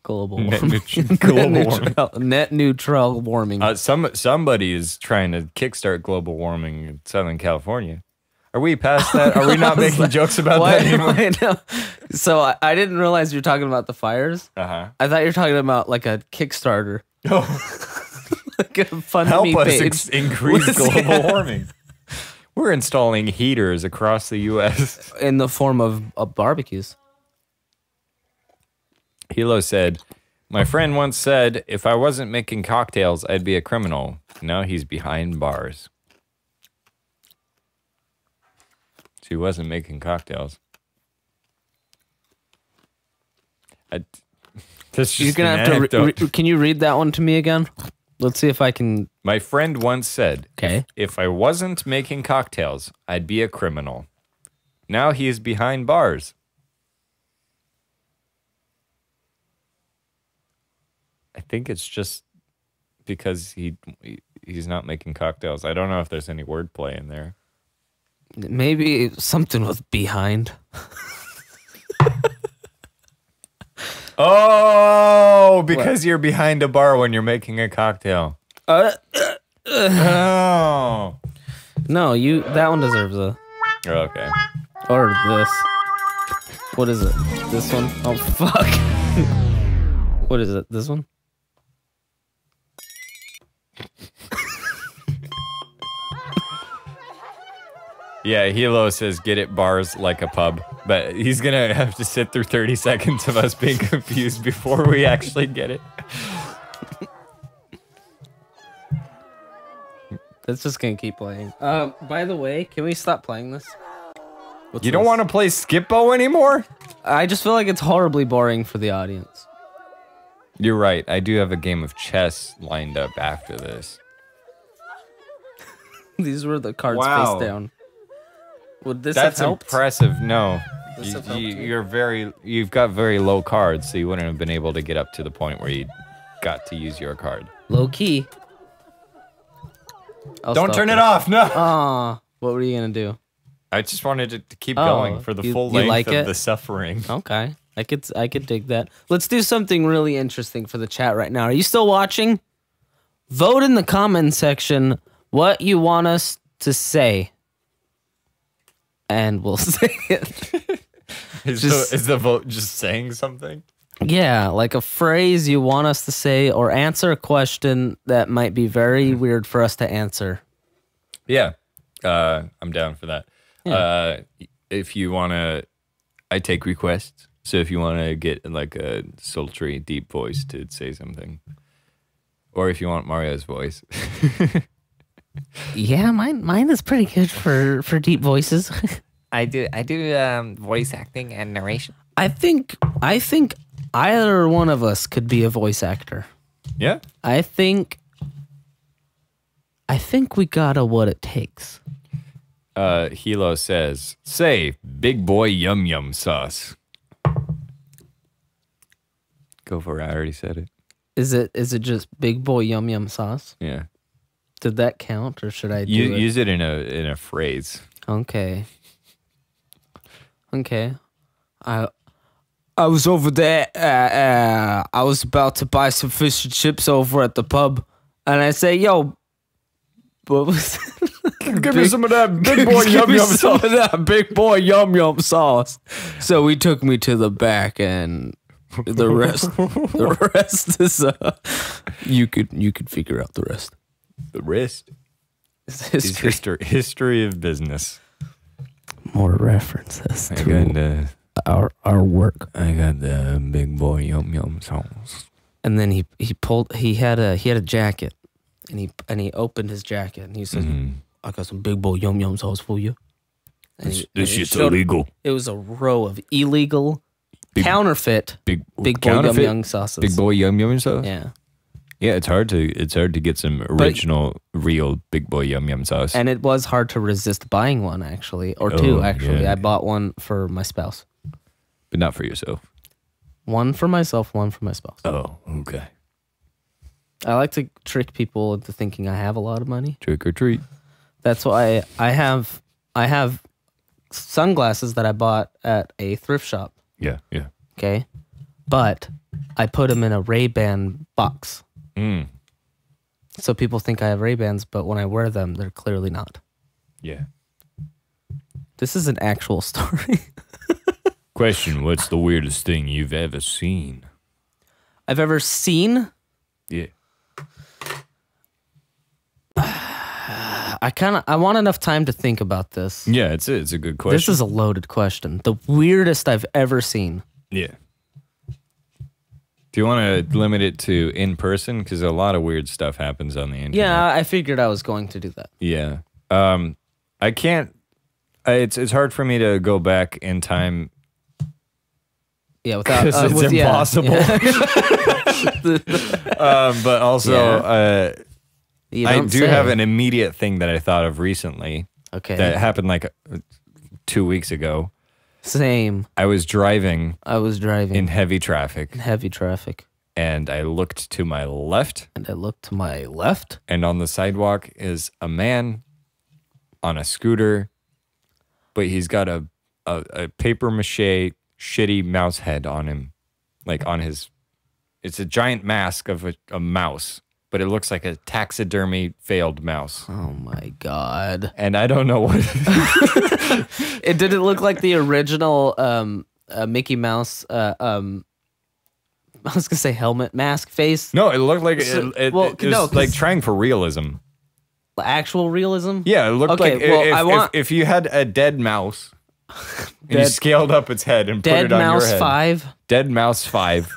Global net, warming. global warming? Net neutral warming. Somebody is trying to kickstart global warming in Southern California. Are we past that? Are we not making jokes about that anymore? No. So I didn't realize you were talking about the fires. Uh-huh. I thought you were talking about like a Kickstarter. Oh, Like a fund help me us page. increase global warming. We're installing heaters across the U.S. In the form of barbecues. Hilo said, "My friend once said, if I wasn't making cocktails, I'd be a criminal. Now he's behind bars." She wasn't making cocktails. That's just You're gonna an have to. anecdote. Can you read that one to me again? Let's see if I can. My friend once said, Okay. if I wasn't making cocktails, I'd be a criminal. Now he is behind bars. I think it's just because he's not making cocktails. I don't know if there's any wordplay in there. Maybe something with behind. Oh, because you're behind a bar when you're making a cocktail. Oh. No, that one deserves a. Okay. Or this. What is it? This one? Oh, fuck. What is it? This one? Yeah, Hilo says get it bars like a pub, but he's gonna have to sit through 30 seconds of us being confused before we actually get it. That's just gonna keep playing. By the way, can we stop playing this? You don't want to play SKIPBO anymore? I just feel like it's horribly boring for the audience. You're right. I do have a game of chess lined up after this. These were the cards Wow. face down. Would this That's have helped? impressive. No, This have helped you? you've got very low cards, so you wouldn't have been able to get up to the point where you got to use your card. Low key. Don't turn it off. No. Aw, what were you gonna do? I just wanted it to keep Oh, going for the you full length like of it? the suffering. Okay, I could dig that. Let's do something really interesting for the chat right now. Are you still watching? Vote in the comment section what you want us to say, and we'll say it. Is the vote just saying something? Yeah, like a phrase you want us to say, or answer a question that might be very weird for us to answer. Yeah, I'm down for that. Yeah. If you want to, I take requests. So if you want to get like a sultry, deep voice to say something, or if you want Mario's voice. Yeah, mine is pretty good for deep voices. I do voice acting and narration. I think either one of us could be a voice actor. Yeah. I think we got what it takes. Hilo says, say big boy yum yum sauce. Go for it. I already said it. Is it just big boy yum yum sauce? Yeah. Did that count, or should I do it? Use it in a phrase. Okay. I was over there. I was about to buy some fish and chips over at the pub, and I say, "Yo, what was Give me some of that big boy Give yum me yum some sauce. of that big boy yum yum sauce." So he took me to the back, and the rest is you could figure out the rest. The rest It's is history of business. More references I to got our work. I got the big boy yum yum sauce. And then he had a jacket, and he opened his jacket, and he said, "I got some big boy yum yum sauce for you." And This he shit's showed- illegal. It was a row of illegal, counterfeit Big boy counterfeit yum yum sauces. Big boy yum yum sauce. Yeah, Yeah, it's hard to get some original, real big boy yum yum sauce. and it was hard to resist buying one, actually, or two, Oh, actually. yeah. I bought one for my spouse, But not for yourself. one for myself, one for my spouse. Oh, okay. I like to trick people into thinking I have a lot of money. Trick or treat. That's why I have sunglasses that I bought at a thrift shop. Yeah, yeah. Okay, but I put them in a Ray-Ban box, so people think I have Ray-Bans, but when I wear them, they're clearly not. Yeah. This is an actual story. Question, what's the weirdest thing you've ever seen? I've ever seen? Yeah. I want enough time to think about this. Yeah, it's a good question. This is a loaded question. The weirdest I've ever seen. Yeah. Do you want to limit it to in person? Because a lot of weird stuff happens on the internet. Yeah, I figured I was going to do that. Yeah. I can't. It's hard for me to go back in time. Yeah, without Because it's impossible. But also, I do have an immediate thing that I thought of recently. Okay. That happened like 2 weeks ago. Same. I was driving in heavy traffic. And I looked to my left. And on the sidewalk is a man on a scooter, but he's got a paper mache shitty mouse head on him. Like on his, it's a giant mask of a mouse, but it looks like a taxidermy failed mouse. Oh my God. And I don't know what it did. It look like the original Mickey Mouse I was gonna say helmet mask face. No, it looked like it was like trying for realism. Actual realism? Yeah, it looked like if you had a dead mouse and you scaled up its head and put it on your head. Dead Mouse 5? Dead Mouse 5.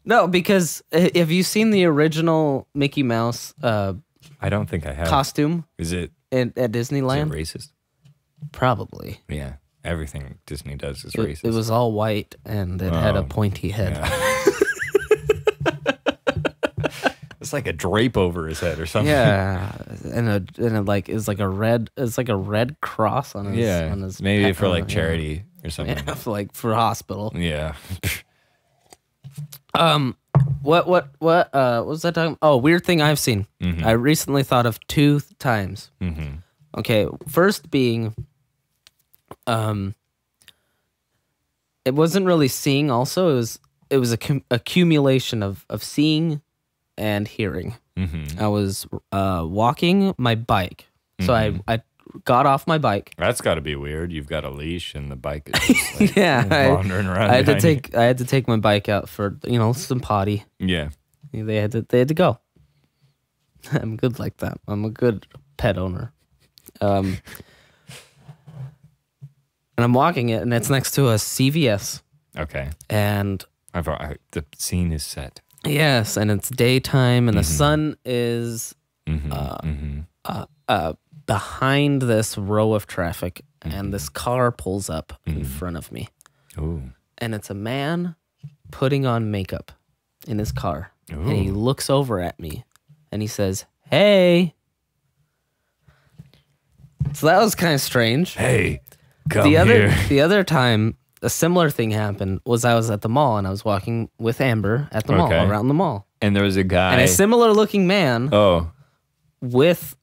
No, because have you seen the original Mickey Mouse I don't think I have. Costume? Is it at Disneyland? Is it racist? Probably. Yeah. Everything Disney does is racist. It was all white and it had a pointy head. Yeah. It's like a drape over his head or something. Yeah, and it's like a red cross on his on his maybe head, for like charity or something. Yeah, for hospital. Yeah. What was that talking? Oh, weird thing I've seen. I recently thought of 2 times. Okay, first being it wasn't really seeing also, it was a accumulation of seeing and hearing. I was walking my bike. So I got off my bike. That's got to be weird. You've got a leash and the bike is just like wandering around. I had to take my bike out for some potty. Yeah. They had to go. I'm good like that. I'm a good pet owner. And I'm walking it, and it's next to a CVS. Okay. And the scene is set. Yes, and it's daytime, and the sun is behind this row of traffic, and this car pulls up in front of me. Ooh. And it's a man putting on makeup in his car. Ooh. And he looks over at me, and he says, "Hey." So that was kind of strange. Hey, come here. The other time, a similar thing happened was I was at the mall, and I was walking with Amber at the mall, around the mall. And there was a guy. And a similar looking man with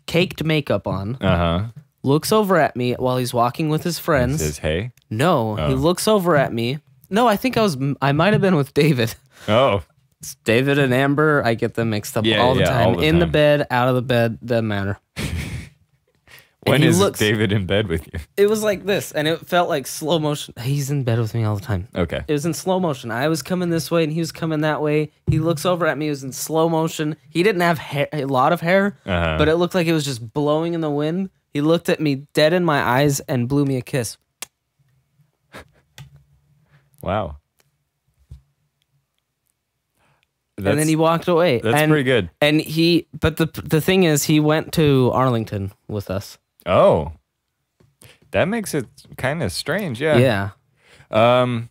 caked makeup on looks over at me while he's walking with his friends. He says, "Hey." No, he looks over at me. No, I think I might have been with David. Oh. It's David and Amber, I get them mixed up all the time. In the bed, out of the bed, doesn't matter. When is David in bed with you? It was like this, and it felt like slow motion. He's in bed with me all the time. Okay. It was in slow motion. I was coming this way, and he was coming that way. He looks over at me. It was in slow motion. He didn't have a lot of hair, but it looked like it was just blowing in the wind. He looked at me dead in my eyes and blew me a kiss. Wow. And then he walked away. That's pretty good. And but the thing is, he went to Arlington with us. Oh, that makes it kind of strange. Yeah. Yeah.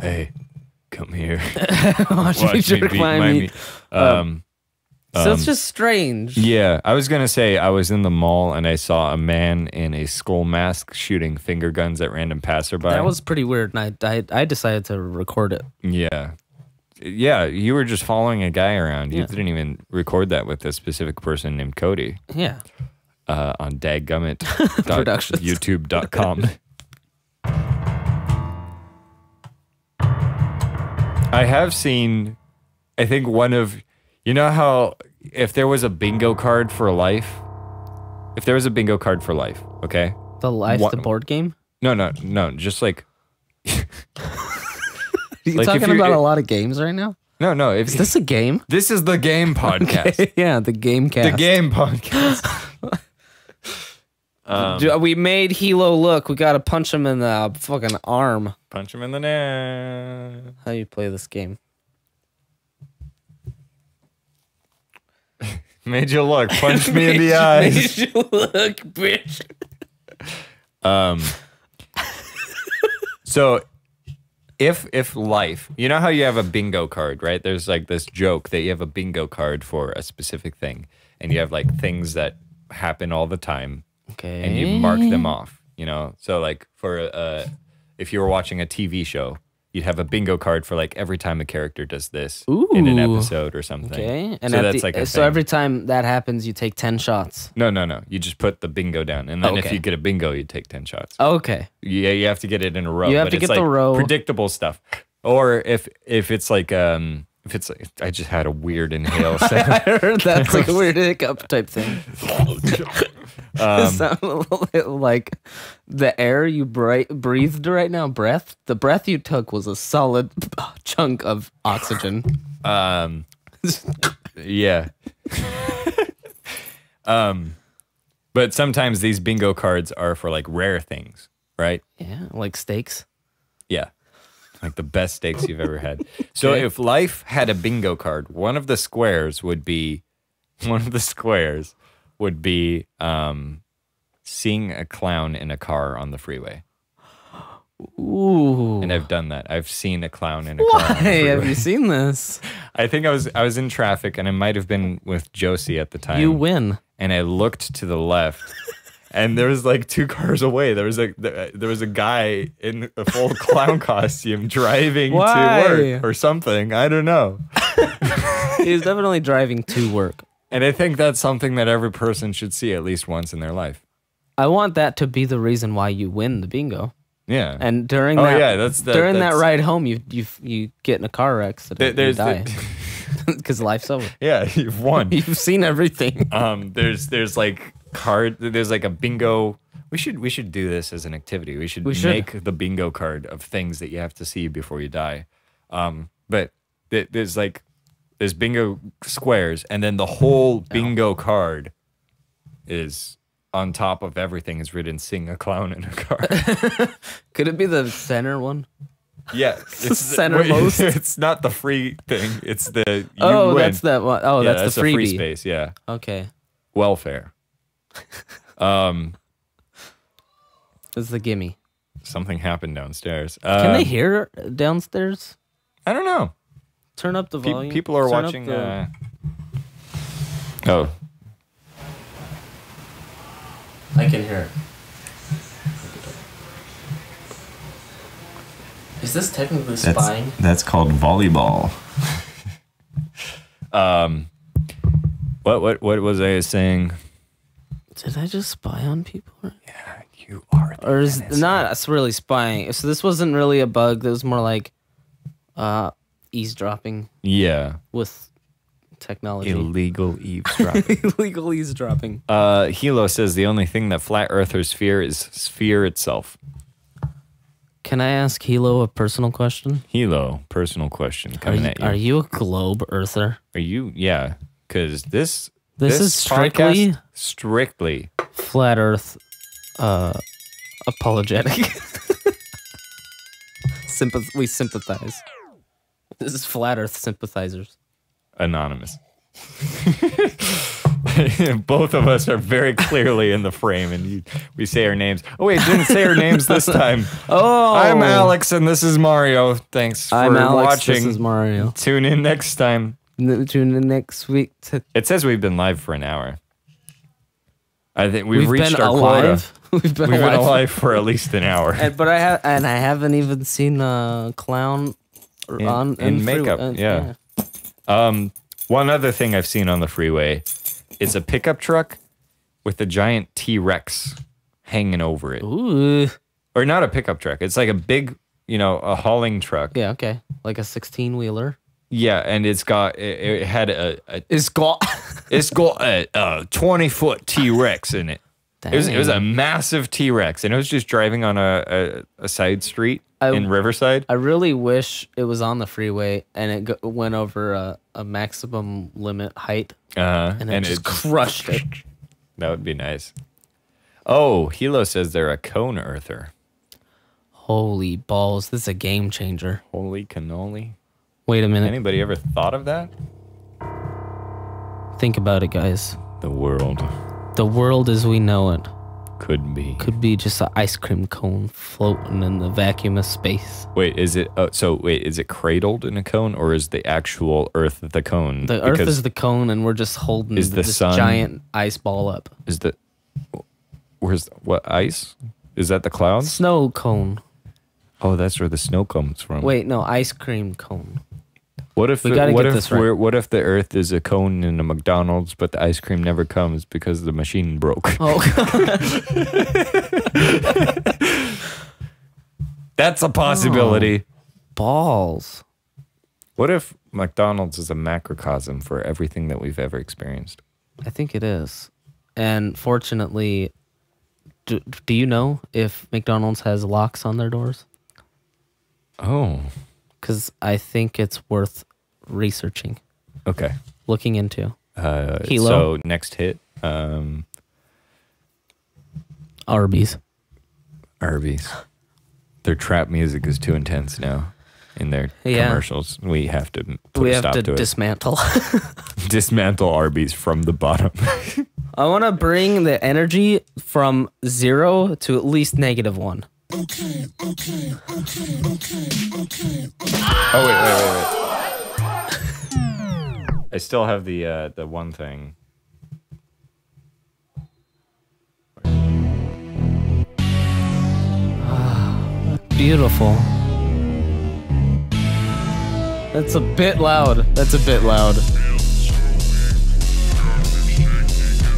Hey, come here. Watch me jerk my meat. So it's just strange. Yeah, I was gonna say I was in the mall and I saw a man in a skull mask shooting finger guns at random passerby. That was pretty weird, and I decided to record it. Yeah. Yeah, you were just following a guy around. You didn't even record that with a specific person named Cody. Yeah. On dadgummit.youtube.com. I have seen, I think you know how if there was a bingo card for life, okay? The board game? No, just like. Are you talking about a lot of games right now? No. Is this a game? This is the game podcast. Okay, yeah, the game cast. The game podcast. We made Hilo look. We gotta punch him in the fucking arm. Punch him in the neck. How you play this game? Made you look. Punch me in the eyes. Made you look, bitch. So if life, you know how you have a bingo card, right? There's like this joke that you have a bingo card for a specific thing, and you have like things that happen all the time, okay, and you mark them off. You know, so like for if you were watching a TV show, you'd have a bingo card for like every time a character does this in an episode or something. Okay, and so that's like a so thing. every time that happens, you take 10 shots. No. You just put the bingo down, and then if you get a bingo, you take 10 shots. Okay. Yeah, you have to get it in a row. You have to get the row. Predictable stuff. Or if it's like I just had a weird inhale sound. I heard that's like a weird hiccup type thing. It sounded like the air you breathed right now. The breath you took was a solid chunk of oxygen. Yeah. But sometimes these bingo cards are for like rare things, right? Yeah, like steaks. Yeah. Like the best steaks you've ever had. So if life had a bingo card, one of the squares would be seeing a clown in a car on the freeway. Ooh. And I've done that. I've seen a clown in a car on the Why freeway. have you seen this? I think I was in traffic, and I might have been with Josie at the time. You win. And I looked to the left, and there was like 2 cars away. There was a guy in a full clown costume driving to work or something. I don't know. He's definitely driving to work. And I think that's something that every person should see at least once in their life. I want that to be the reason why you win the bingo. Yeah. And during that ride home, you get in a car wreck, so you die. Because life's over. Yeah, you've won. You've seen everything. There's like there's like a bingo. We should do this as an activity. We should make the bingo card of things that you have to see before you die. But there's bingo squares, and then the whole bingo card is on top of everything is written "Sing a Clown in a Car." Could it be the center one? Yeah, it's centermost. It's not the free thing. It's the you win. That's that one. Oh, yeah, that's the freebie. freebie. Free space. Yeah. Okay. Welfare. It's the gimme. Something happened downstairs. Can they hear downstairs? I don't know. Turn up the volume. People are watching. Oh. I can hear it. Is this technically spying? That's called volleyball. What was I saying? Did I just spy on people? Yeah, you are. Or is not really spying? So this wasn't really a bug. That was more like eavesdropping. Yeah. With technology. Illegal eavesdropping. Illegal eavesdropping. Hilo says the only thing that flat earthers fear is fear itself. Can I ask Hilo a personal question? Hilo, personal question coming at you. Are you a globe earther? Are you? Yeah, because this is strictly flat earth apologetic. We sympathize. This is flat earth sympathizers. Anonymous. Both of us are very clearly in the frame, and we say our names. Oh wait, didn't say our names this time. Oh, I'm Alex, and this is Mario. Thanks for I'm Alex, watching. This is Mario. Tune in next time. Tune in next week. It says we've been live for an hour. I think we've reached been our alive. quota. We've been We've been alive. alive for at least an hour. But I haven't even seen a clown in makeup. Yeah. One other thing I've seen on the freeway is a pickup truck with a giant T-Rex hanging over it. Ooh. Or not a pickup truck. It's like a big, a hauling truck. Yeah. Okay. Like a 16-wheeler. Yeah, and it had It's got a 20-foot T-Rex in it. It was a massive T-Rex, and it was just driving on a side street in Riverside. I really wish it was on the freeway and it went over a maximum limit height, and it just crushed it. That would be nice. Oh, Hilo says they're a cone earther. Holy balls! This is a game changer. Holy cannoli! Wait a minute. Anybody ever thought of that? Think about it, guys. The world as we know it could be just an ice cream cone floating in the vacuum of space. Wait, is it? Is it cradled in a cone, or is the actual Earth the cone? The Earth is the cone, and we're just holding this giant ice ball up. Where's what ice? Is that the clouds? Snow cone. Oh, that's where the snow comes from. Wait, no, ice cream cone. What if we gotta get this right. What if the Earth is a cone in a McDonald's, but the ice cream never comes because the machine broke? Oh, that's a possibility. Balls. What if McDonald's is a macrocosm for everything that we've ever experienced? I think it is. And fortunately, do you know if McDonald's has locks on their doors? Oh. Because I think it's worth researching. Okay. Looking into. Hilo. So next hit. Arby's. Their trap music is too intense now in their commercials. We have to put a stop to it. Dismantle. Dismantle Arby's from the bottom. I want to bring the energy from 0 to at least -1. Okay. Oh wait. I still have the one thing. Beautiful. That's a bit loud.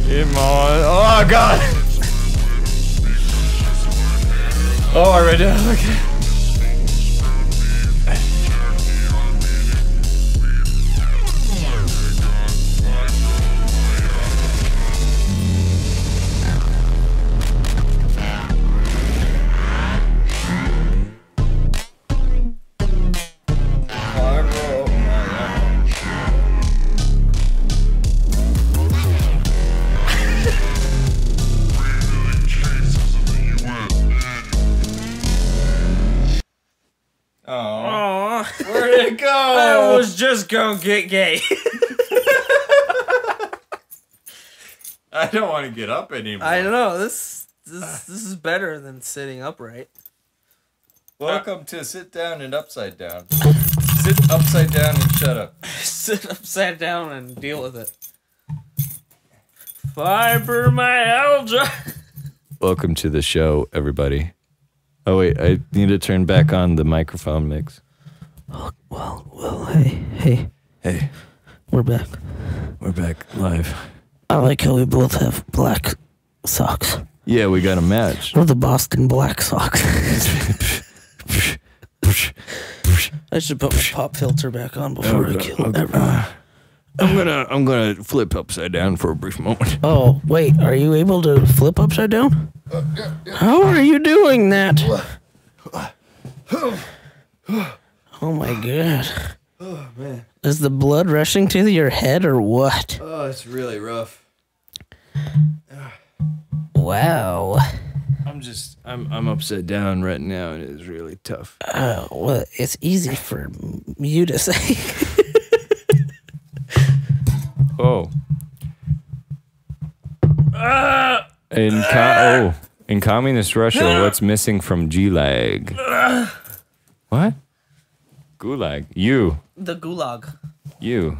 Come on. Oh God. Oh, I read it. Okay. Where'd it go? I was just gonna get gay. I don't want to get up anymore. I know this is better than sitting upright. Welcome to Sit Down and Upside Down. Sit upside down and shut up. Sit upside down and deal with it. Fibromyalgia. Welcome to the show, everybody. Oh wait, I need to turn back on the microphone mix. Oh, well, hey. We're back. We're back live. I like how we both have black socks. Yeah, we got a match. We're the Boston Black Sox. I should put my pop filter back on before I kill everyone. I'm gonna flip upside down for a brief moment. Oh, wait, are you able to flip upside down? How are you doing that? Oh my god. Oh man. Is the blood rushing to your head or what? Oh, it's really rough. Wow. I'm upside down right now and it's really tough. Well, it's easy for you to say. Oh. In communist Russia, what's missing from Gulag? What? Gulag. You. The gulag. You.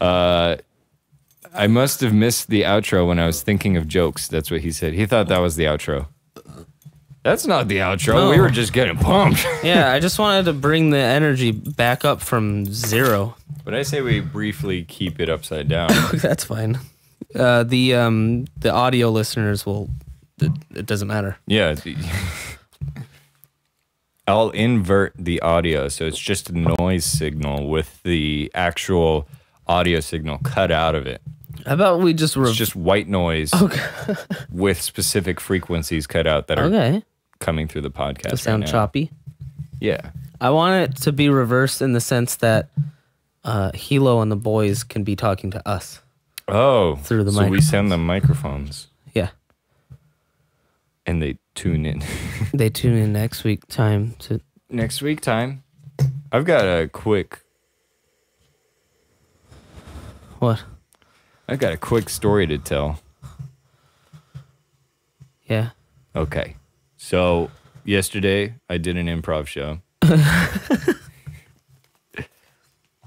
I must have missed the outro when I was thinking of jokes. That's what he said. He thought that was the outro. That's not the outro. No. We were just getting pumped. Yeah, I just wanted to bring the energy back up from 0. But I say we briefly keep it upside down. That's fine. The audio listeners will. It doesn't matter. Yeah. I'll invert the audio, so it's just a noise signal with the actual audio signal cut out of it. How about we just... It's just white noise with specific frequencies cut out that are coming through the podcast. To sound right now. choppy. Yeah. I want it to be reversed in the sense that Hilo and the boys can be talking to us. Oh. Through the so we send them microphones. Yeah. And they tune in. They tune in next week time to... Next week time. I've got a quick... What? I've got a quick story to tell. Yeah. Okay. So, yesterday, I did an improv show.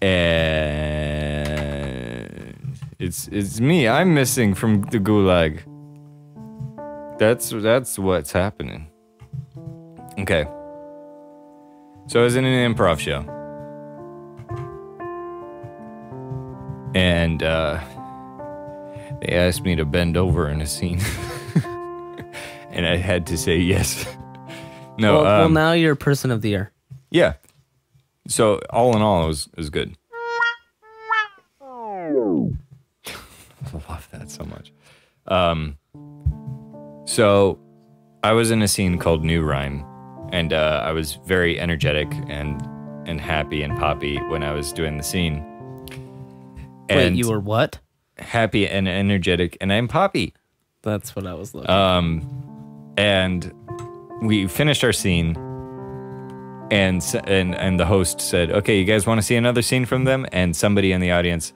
And it's me. I'm missing from the gulag. That's what's happening. Okay. So I was in an improv show. And they asked me to bend over in a scene. And I had to say yes. No. Well, now you're person of the year. Yeah. So all in all, it was good. I love that so much. So I was in a scene called New Rhyme, and I was very energetic and happy and poppy when I was doing the scene. Wait, you were what? Happy and energetic, and I'm poppy. That's what I was looking And we finished our scene, and the host said, "Okay, you guys want to see another scene from them?" And somebody in the audience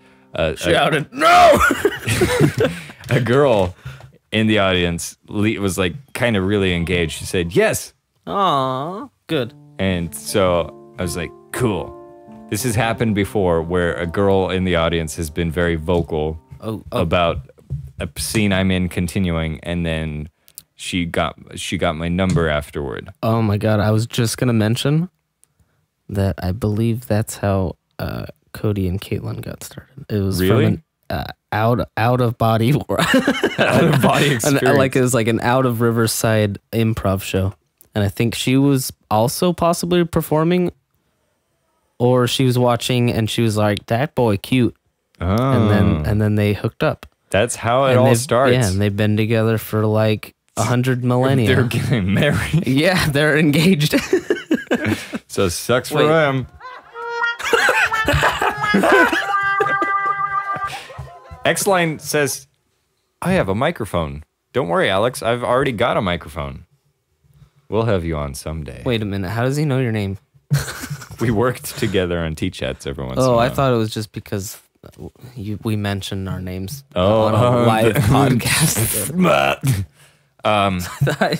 shouted, "No!" A girl in the audience was like kind of really engaged. She said, "Yes." Aw, good. And so I was like, "Cool." This has happened before, where a girl in the audience has been very vocal about a scene I'm in continuing, and then she got my number afterward. Oh my god! I was just gonna mention that I believe that's how Cody and Caitlin got started. It was really from an out of body out of body experience. Like it was like an out of Riverside improv show, and I think she was also possibly performing, or she was watching, and she was like, "That boy cute," and then they hooked up. That's how it all starts. Yeah, and they've been together for like 100 millennia. They're getting married. Yeah, they're engaged. So sucks for them. XLine says, "I have a microphone. Don't worry, Alex. I've already got a microphone. We'll have you on someday." Wait a minute. How does he know your name? We worked together on T-chats every once in a while. Oh, I thought it was just because we mentioned our names on a live podcast.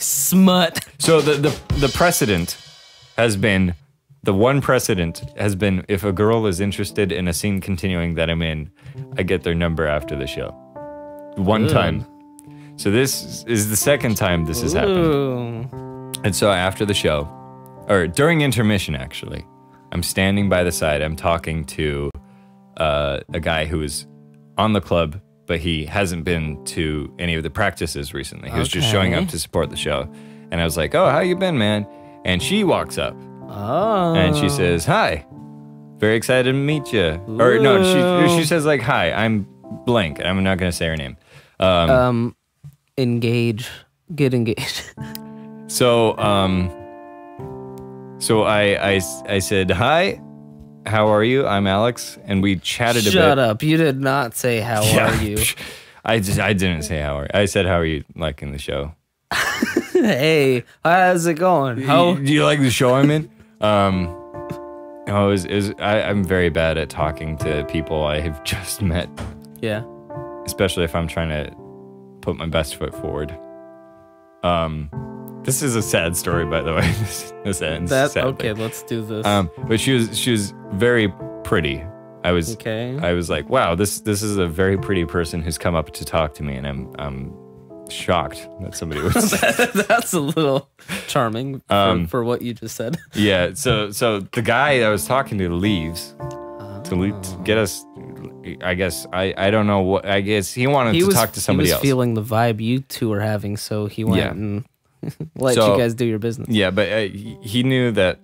Smut. So the precedent has been, the one precedent has been, if a girl is interested in a scene continuing that I'm in, I get their number after the show. One time. So this is the second time this has happened. And so after the show, or during intermission actually, I'm standing by the side, I'm talking to a guy who is on the club, but he hasn't been to any of the practices recently. He was just showing up to support the show. And I was like, "Oh, how you been, man?" And she walks up. Oh. And she says, "Hi. Very excited to meet you." Or no, she says like, "Hi, I'm blank." I'm not going to say her name. Engage. Get engaged. So I said, "Hi. How are you? I'm Alex," and we chatted a bit. Shut up! You did not say how are you. I didn't say how are you. I said, "How are you liking the show?" Hey, how's it going? Do you like the show I'm in? I'm very bad at talking to people I have just met. Yeah. Especially if I'm trying to put my best foot forward. This is a sad story, by the way. This ends sadly. Okay, let's do this. But she was very pretty, I was Okay. I was like, wow, this is a very pretty person who's come up to talk to me, and I'm shocked that somebody would say. That's a little charming for what you just said. Yeah, so the guy I was talking to leaves to get us. I guess I don't know what. I guess he wanted to talk to somebody else. else. He was feeling the vibe you two were having, so he went and let So, you guys do your business. Yeah, but he knew that.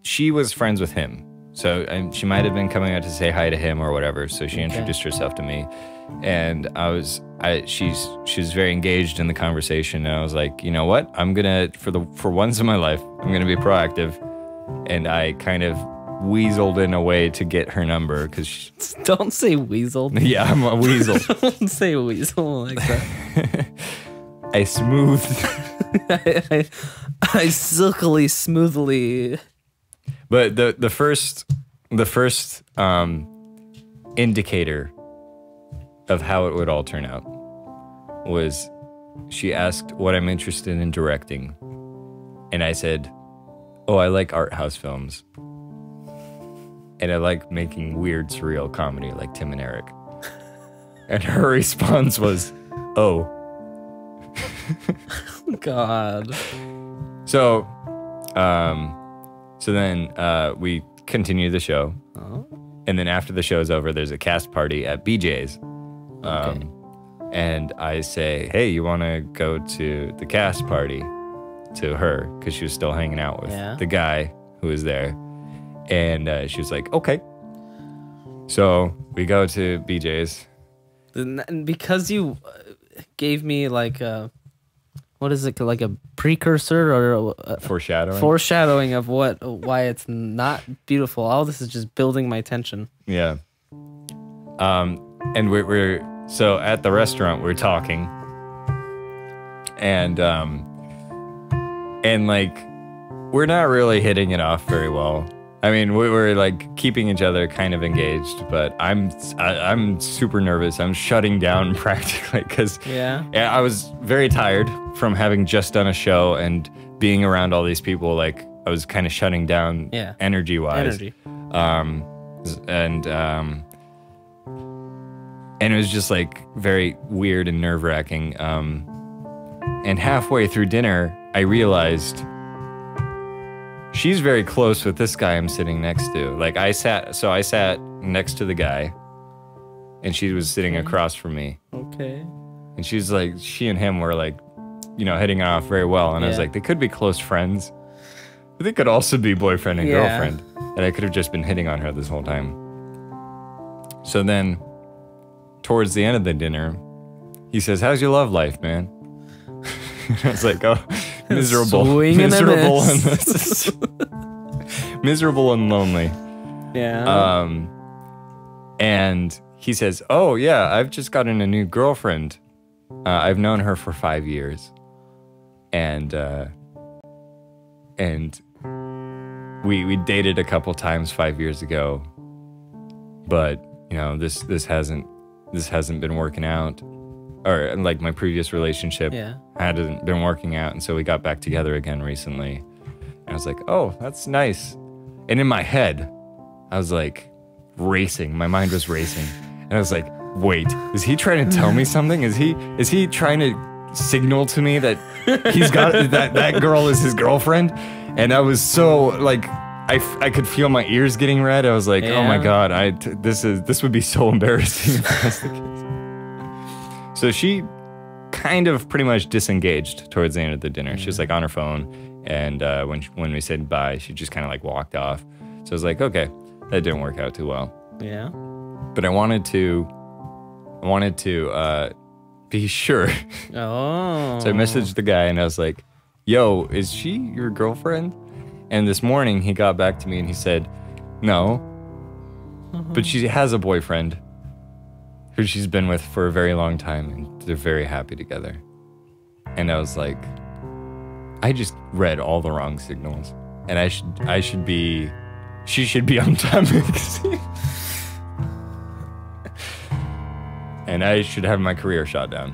She was friends with him, so she might have been coming out to say hi to him or whatever. So she introduced herself to me, and she was very engaged in the conversation, and I was like, you know what? I'm gonna for once in my life, I'm gonna be proactive, and I kind of weaseled in a way to get her number because don't say weasel. Yeah, I'm a weasel. Don't say weasel like that. I smoothed. I silkily, smoothly. But the first indicator of how it would all turn out was she asked what I'm interested in directing, and I said, "Oh, I like art house films, and I like making weird, surreal comedy like Tim and Eric." And her response was, "Oh." God. So then we continue the show. Oh. And then after the show's over, there's a cast party at BJ's. Okay. And I say, hey, you want to go to the cast party to her? Because she was still hanging out with the guy who was there. And she was like, okay. So we go to BJ's. And because you gave me like a, what is it, like a precursor or foreshadowing of why it's not beautiful. All this is just building my tension. Yeah. And we're so at the restaurant we're talking, and like we're not really hitting it off very well. I mean, we're like keeping each other kind of engaged, but I'm super nervous. I'm shutting down practically because I was very tired from having just done a show and being around all these people. Like I was kind of shutting down energy wise. And it was just like very weird and nerve wracking. And halfway through dinner, I realized she's very close with this guy I'm sitting next to. Like I sat next to the guy, and she was sitting across from me. Okay. And she's like, she and him were like, you know, hitting off very well. And I was like, they could be close friends, but they could also be boyfriend and girlfriend. And I could have just been hitting on her this whole time. So then, towards the end of the dinner, he says, how's your love life, man? I was like, oh, miserable. Miserable and lonely. Yeah. And he says, oh, yeah, I've just gotten a new girlfriend. I've known her for 5 years. And we dated a couple times 5 years ago. But, you know, this hasn't been working out. Or like my previous relationship hadn't been working out, and so we got back together again recently. And I was like, oh, that's nice. And in my head, I was like racing. My mind was racing. And I was like, wait, is he trying to tell me something? Is he trying to signal to me that he's got that girl is his girlfriend? And I was so like I could feel my ears getting red. I was like, oh my God, this would be so embarrassing if that's the case. So she kind of pretty much disengaged towards the end of the dinner. She was like on her phone, and when we said bye, she just kind of like walked off. So I was like, okay, that didn't work out too well. Yeah. But I wanted to be sure. Oh. So I messaged the guy and I was like, yo, is she your girlfriend? And this morning he got back to me and he said, no, but she has a boyfriend who she's been with for a very long time, and they're very happy together. And I was like, I just read all the wrong signals, and she should be on Time Magazine. And I should have my career shot down.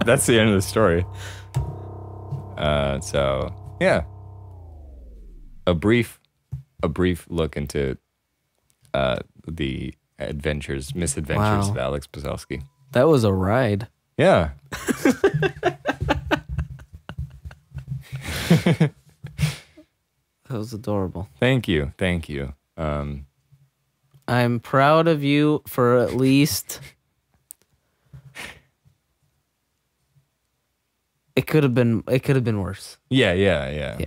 That's the end of the story. So yeah, a brief look into the misadventures of Alex Poselski. That was a ride. Yeah. That was adorable. Thank you. I'm proud of you for at least. It could have been worse. Yeah.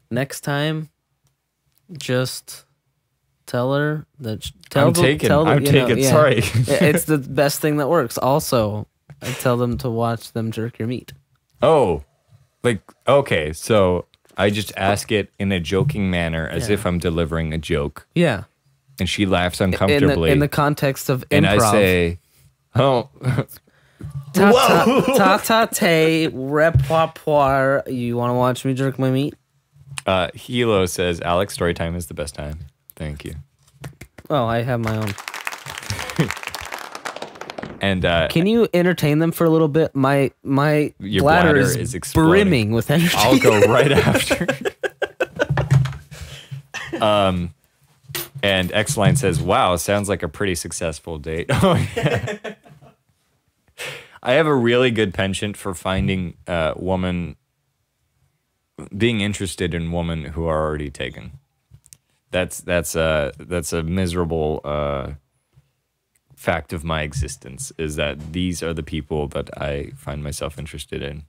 Next time, just tell her that. I'm taken. Sorry. It's the best thing that works. Also, I tell them to watch them jerk your meat. Oh, like, okay. So I just ask it in a joking manner as if I'm delivering a joke. Yeah. And she laughs uncomfortably. In the context of improv. And I say, oh. Ta-ta-te, repertoire. You want to watch me jerk my meat? Hilo says, Alex, story time is the best time. Thank you. Oh, I have my own. And can you entertain them for a little bit? My your bladder is exploding. brimming with energy. I'll go right after. And XLine says, wow, sounds like a pretty successful date. Oh, yeah. I have a really good penchant for finding being interested in women who are already taken. That's a miserable fact of my existence, is that these are the people that I find myself interested in,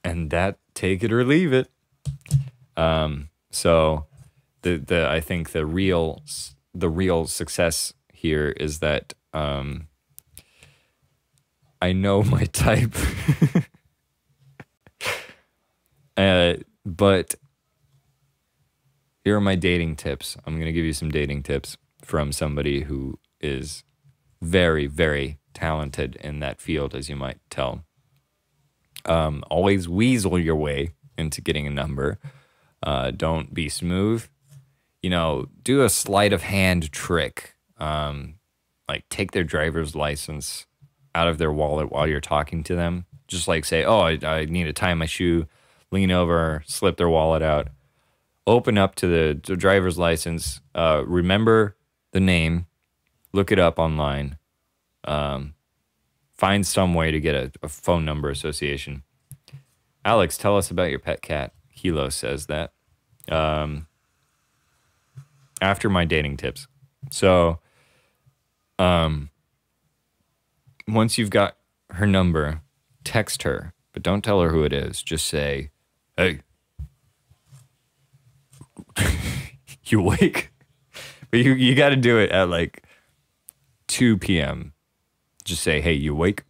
and that, take it or leave it. So I think the real success here is that I know my type. But here are my dating tips. I'm going to give you some dating tips from somebody who is very, very talented in that field, as you might tell. Always weasel your way into getting a number. Don't be smooth. Do a sleight of hand trick. Like take their driver's license out of their wallet while you're talking to them. Just like say, oh, I need to tie my shoe. Lean over, slip their wallet out. Open up to the driver's license. Remember the name. Look it up online. Find some way to get a phone number association. Alex, tell us about your pet cat. Hilo says that. After my dating tips. So, once you've got her number, text her, but don't tell her who it is. Just say, hey, you awake? But you got to do it at like 2 p.m. Just say, hey, you awake?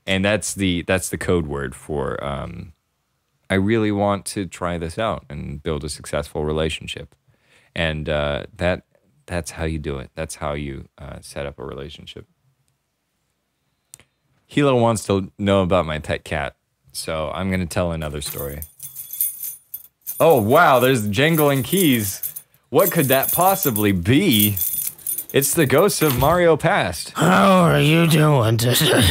And that's the code word for I really want to try this out and build a successful relationship. And that's how you do it. That's how you set up a relationship. Hilo wants to know about my pet cat, so I'm going to tell another story. Oh, wow, there's jangling keys. What could that possibly be? It's the ghost of Mario Past. How are you doing today?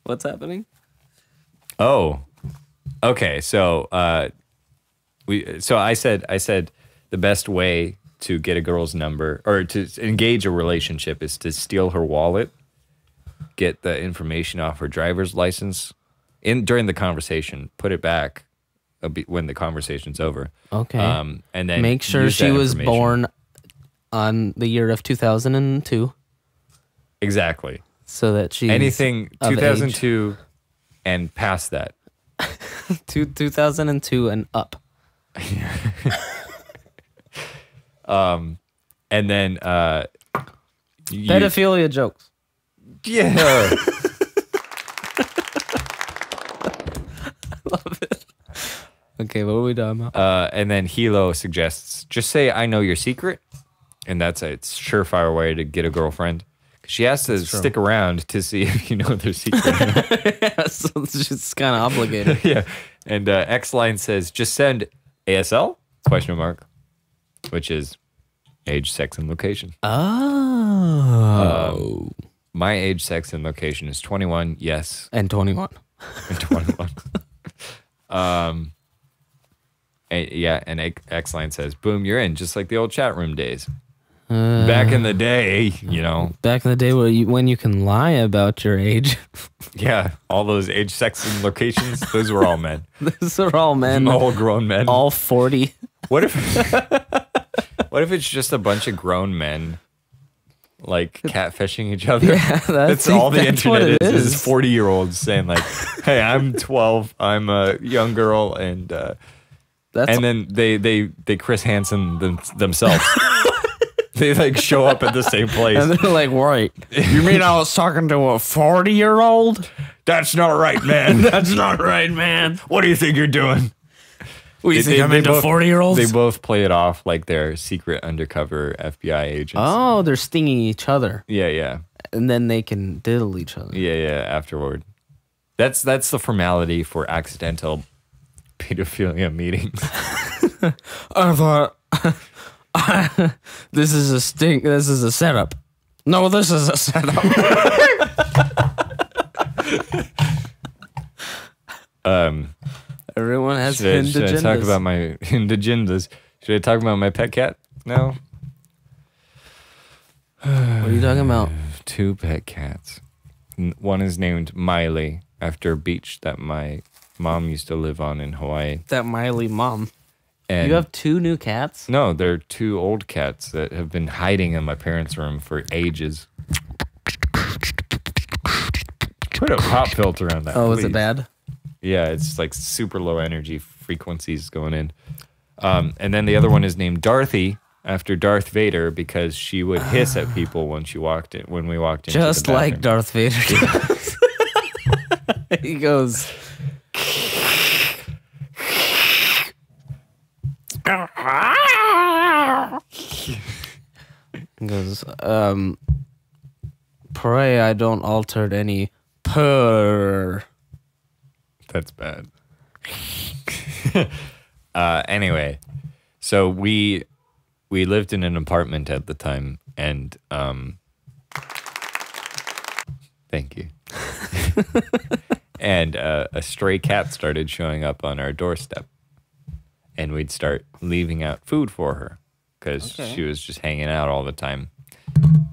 What's happening? Oh, okay. So, I said the best way to get a girl's number or to engage a relationship is to steal her wallet, get the information off her driver's license during the conversation, put it back when the conversation's over. Okay. And then make sure she was born on the year of 2002. Exactly. So that she's anything of 2002 and past that. 2002 and up. And then pedophilia jokes. Yeah. Love it. Okay, what are we talking about? And then Hilo suggests, just say, I know your secret. And that's a surefire way to get a girlfriend. She has to stick around to see if you know their secret. Yeah, so she's kind of obligated. Yeah. And XLine says, just send ASL? ? Which is age, sex, and location. Oh. My age, sex, and location is 21, yes. And 21. In 21. And XLine says, boom, you're in, just like the old chat room days. Back in the day, Back in the day when you can lie about your age. Yeah, all those age, sex, and locations, those were all men. Those are all men. All grown men. All 40. What if it's just a bunch of grown men like catfishing each other? Yeah, that's all the that's what internet it is 40-year-olds saying like, hey, I'm 12, I'm a young girl, and then they Chris Hansen themselves. They like show up at the same place. And they're like, right. You mean I was talking to a 40-year-old? That's not right, man. That's not right, man. What do you think you're doing? What, you think I'm into 40-year-olds? They both play it off like they're secret undercover FBI agents. Oh, they're stinging each other. Yeah. And then they can diddle each other. Yeah, afterward. That's the formality for accidental pedophilia meetings. I thought this is a setup. No, this is a setup. Everyone has hidden agendas. Should I talk about my hidden agendas? Should I talk about my pet cat? No. What are you talking about? 2 pet cats. One is named Miley, after a beach that my mom used to live on in Hawaii. That Miley mom. And you have 2 new cats? No, they're 2 old cats that have been hiding in my parents' room for ages. Put a pop filter on that. Oh, please. is it bad? Yeah, it's like super low energy frequencies going in. And then the other one is named Dorothy, after Darth Vader, because she would hiss at people when we walked into just the bathroom. like Darth Vader does. He goes. He goes, pray I don't altered any purr. That's bad. Anyway, so we lived in an apartment at the time, and thank you. And a stray cat started showing up on our doorstep, and we'd start leaving out food for her because she was just hanging out all the time.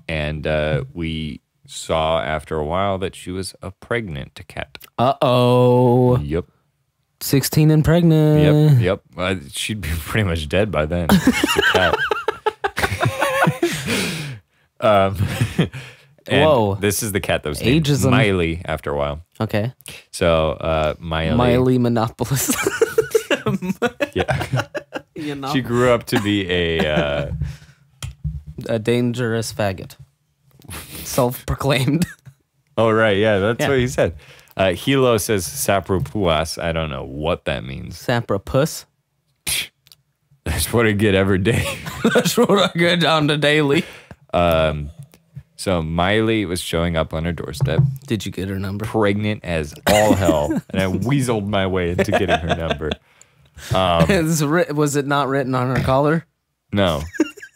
And we saw after a while that she was a pregnant cat. Uh-oh. Yep. 16 and pregnant. Yep. She'd be pretty much dead by then. She's a cat. And whoa. This is the cat that was named Ageism. Miley after a while. Okay. So Miley. Miley Monopolist. Yeah. You know? She grew up to be a dangerous faggot. Self-proclaimed. Oh, right. Yeah, that's what he said. Hilo says sapropuas. I don't know what that means. Saprapus. That's what I get every day. That's what I get down to daily. So Miley was showing up on her doorstep. Did you get her number? Pregnant as all hell. And I weaseled my way into getting her number. Was it not written on her collar? No.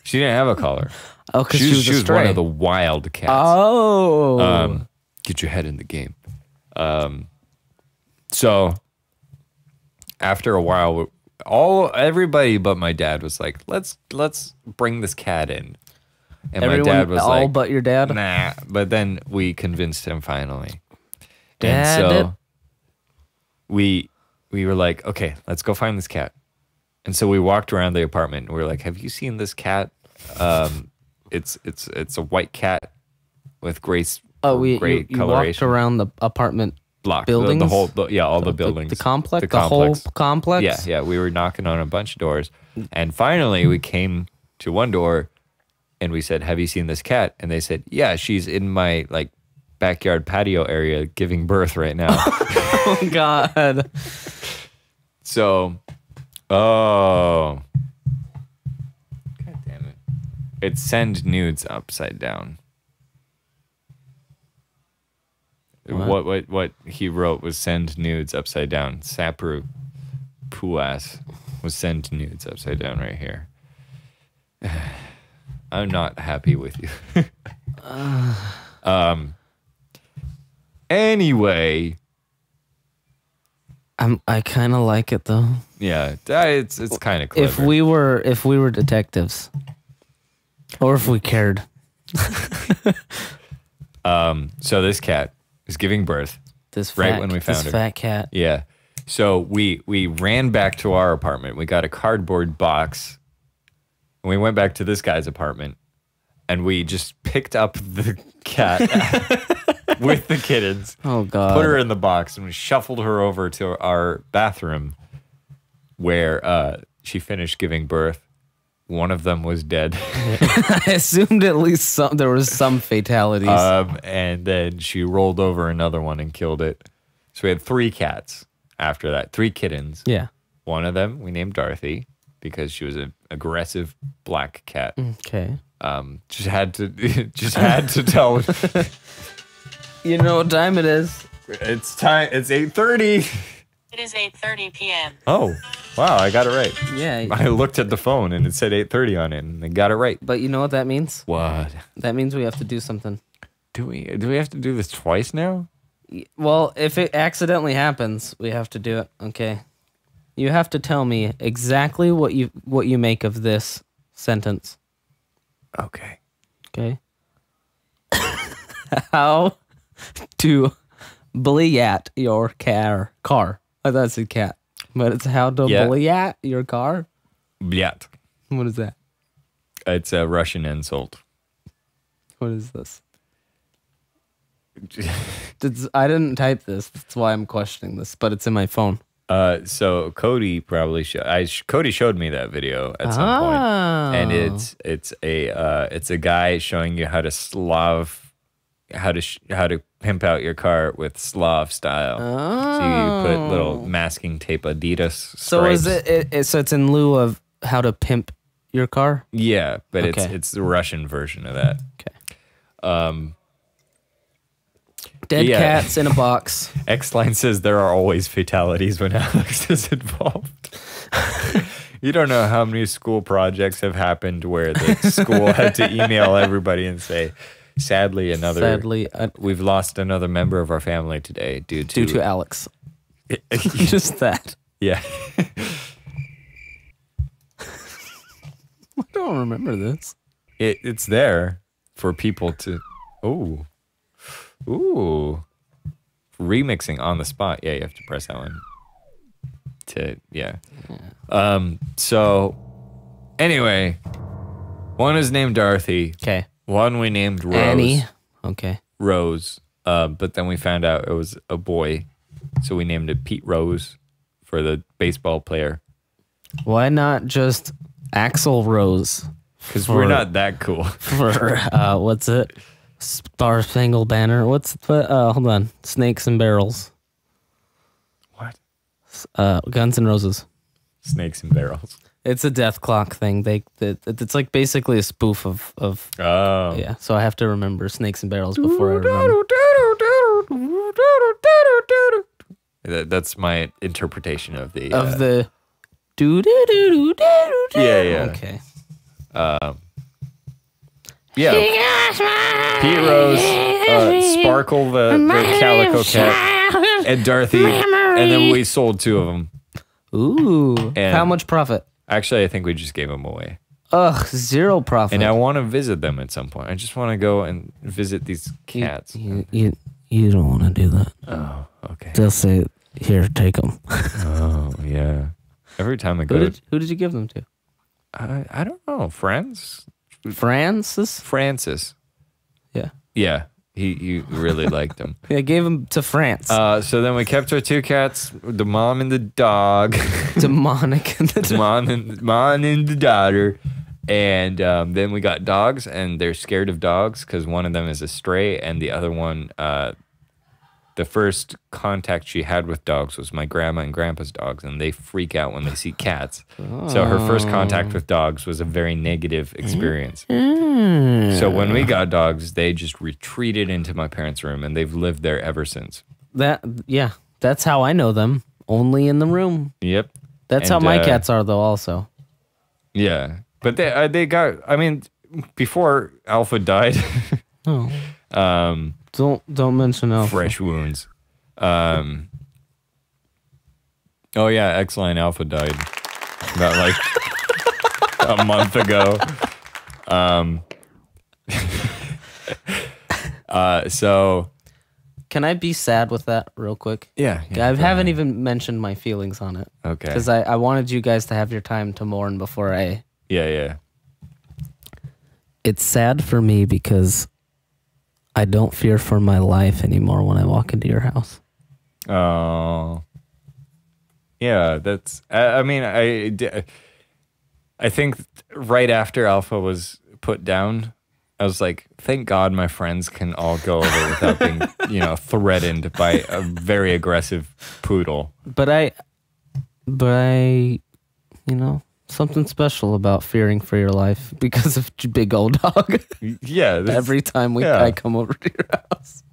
She didn't have a collar. Oh, because she was one of the wild cats. Oh. Get your head in the game. So after a while, everybody but my dad was like, let's bring this cat in. And Everyone, my dad was all like, but your dad? nah. But then we convinced him finally. Dad. And so we were like, okay, let's go find this cat. And so we walked around the apartment and we were like, have you seen this cat? It's a white cat with gray you walked around the apartment block, buildings? all the buildings. The complex? The whole complex? Yeah. We were knocking on a bunch of doors. And finally we came to one door and we said, have you seen this cat? And they said, yeah, she's in my like backyard patio area giving birth right now. Oh, God. So, God damn it. It's send nudes upside down. What he wrote was send nudes upside down. Sapru Puas was send nudes upside down right here. I'm not happy with you. Anyway, I kind of like it though. Yeah, it's kind of clever. If we were detectives, or if we cared. So this cat is giving birth. When we found her. This fat cat. Yeah. So we ran back to our apartment. We got a cardboard box. And we went back to this guy's apartment. And we just picked up the cat with the kittens. Oh, God. Put her in the box. And we shuffled her over to our bathroom where she finished giving birth. One of them was dead. I assumed at least there was some fatalities. And then she rolled over another one and killed it. So we had 3 cats after that, 3 kittens. Yeah. One of them we named Dorothy because she was an aggressive black cat. Okay. Just had to tell. You know what time it is? It's time. It's 8:30. It is 8:30 p.m. Oh, wow! I got it right. Yeah. I looked at the phone and it said 8:30 on it, and I got it right. But you know what that means? What? That means we have to do something. Do we have to do this twice now? Well, if it accidentally happens, we have to do it. Okay. You have to tell me exactly what you make of this sentence. Okay. Okay. How to bully at your car. Oh, that's a cat. But it's how to bully at your car? Blyat. What is that? It's a Russian insult. What is this? I didn't type this. That's why I'm questioning this, but it's in my phone. So Cody probably Cody showed me that video at some point, and it's a guy showing you how to how to pimp out your car with Slav style. So you put little masking tape Adidas stripes. So so it's in lieu of how to pimp your car? Yeah, but Okay. it's the Russian version of that. Okay. Dead cats in a box. XLine says there are always fatalities when Alex is involved. You don't know how many school projects have happened where the school had to email everybody and say, sadly, we've lost another member of our family today due to Alex. Just that. Yeah. I don't remember this. It's there for people to... Ooh. Remixing on the spot. Yeah, you have to press that one. So, anyway, one is named Dorothy. Okay. One we named Rose. Annie. Okay. Rose. But then we found out it was a boy. So we named it Pete Rose for the baseball player. Why not just Axl Rose? Because we're not that cool. For, what's it? Star Spangled Banner. Hold on. Snakes and Barrels. What? Guns N' Roses. Snakes and Barrels. It's a death clock thing. It's like basically a spoof of Oh. yeah. So I have to remember Snakes and Barrels before I remember. That's my interpretation of the do do do do do. Yeah. Okay. Yeah. Pete Rose, Sparkle the calico cat, and Dorothy, and then we sold 2 of them. Ooh. And how much profit? Actually, I think we just gave them away. Ugh, 0 profit. And I want to visit them at some point. I just want to go and visit these cats. You don't want to do that. Oh, okay. They'll say, "Here, take them." Oh, yeah. Every time I go, Who did you give them to? I don't know. Friends. Francis. Yeah. Yeah. He really liked them. I gave them to France. So then we kept our 2 cats, the mom and the dog. Demonic and the mom and the daughter. And then we got dogs, and they're scared of dogs because one of them is a stray, and the other one, the first contact she had with dogs was my grandma and grandpa's dogs, and they freak out when they see cats. So her first contact with dogs was a very negative experience. So when we got dogs, they just retreated into my parents' room, and they've lived there ever since. That's how I know them. Only in the room. Yep. That's how my cats are, though. Also. Yeah, but they got. I mean, before Alpha died. Oh. Don't mention Alpha. Fresh wounds. Oh yeah, XLine Alpha died about like a month ago. So Can I be sad with that real quick? yeah, I haven't even mentioned my feelings on it. Okay. Because I wanted you guys to have your time to mourn before I... Yeah. It's sad for me because I don't fear for my life anymore when I walk into your house. Oh. Yeah, that's. I mean, I think right after Alpha was put down, I was like, thank God my friends can all go over without being, threatened by a very aggressive poodle. But I, something special about fearing for your life because of big old dog. Yeah. Every time I come over to your house.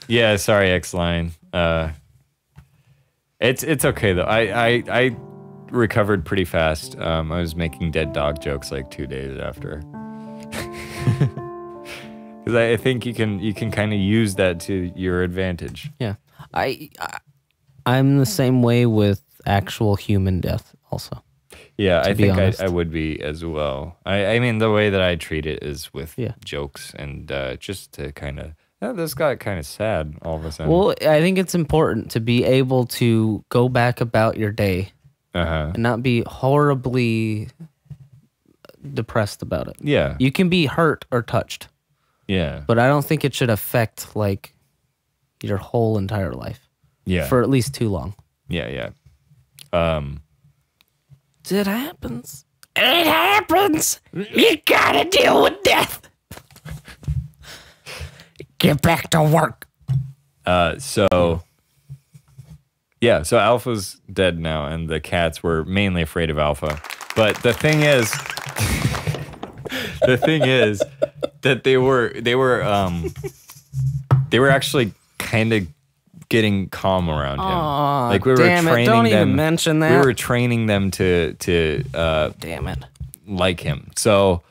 Yeah, sorry, XLine. It's okay though. I recovered pretty fast. I was making dead dog jokes like 2 days after. Because I think you can kind of use that to your advantage. Yeah, I'm the same way with actual human death also. Yeah, I think honest. I would be as well. I mean, the way that I treat it is with jokes and just to kind of... this got kind of sad all of a sudden. Well, I think it's important to be able to go back about your day and not be horribly depressed about it. Yeah. You can be hurt or touched. Yeah. But I don't think it should affect like your whole entire life. Yeah. For at least too long. Yeah. It happens. It happens. You gotta deal with death. Get back to work. So Alpha's dead now, and the cats were mainly afraid of Alpha. But the thing is, that they were actually kind of getting calm around him. Like we were training don't them. Even mention that. We were training them to damn it, like him. So.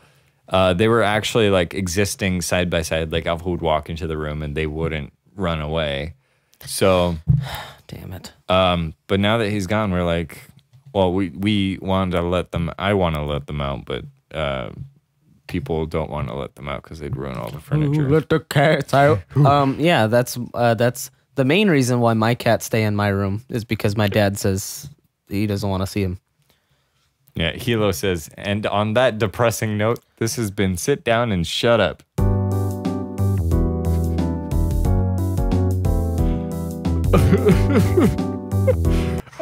They were actually like existing side by side. Like Alpha would walk into the room and they wouldn't run away. So, damn it. But now that he's gone, we're like, well, we wanted to let them. I want to let them out, but people don't want to let them out because they'd ruin all the furniture. Let the cats out. Yeah, that's the main reason why my cats stay in my room is because my dad says he doesn't want to see them. Yeah, Hilo says, and on that depressing note, this has been Sit Down and Shut Up.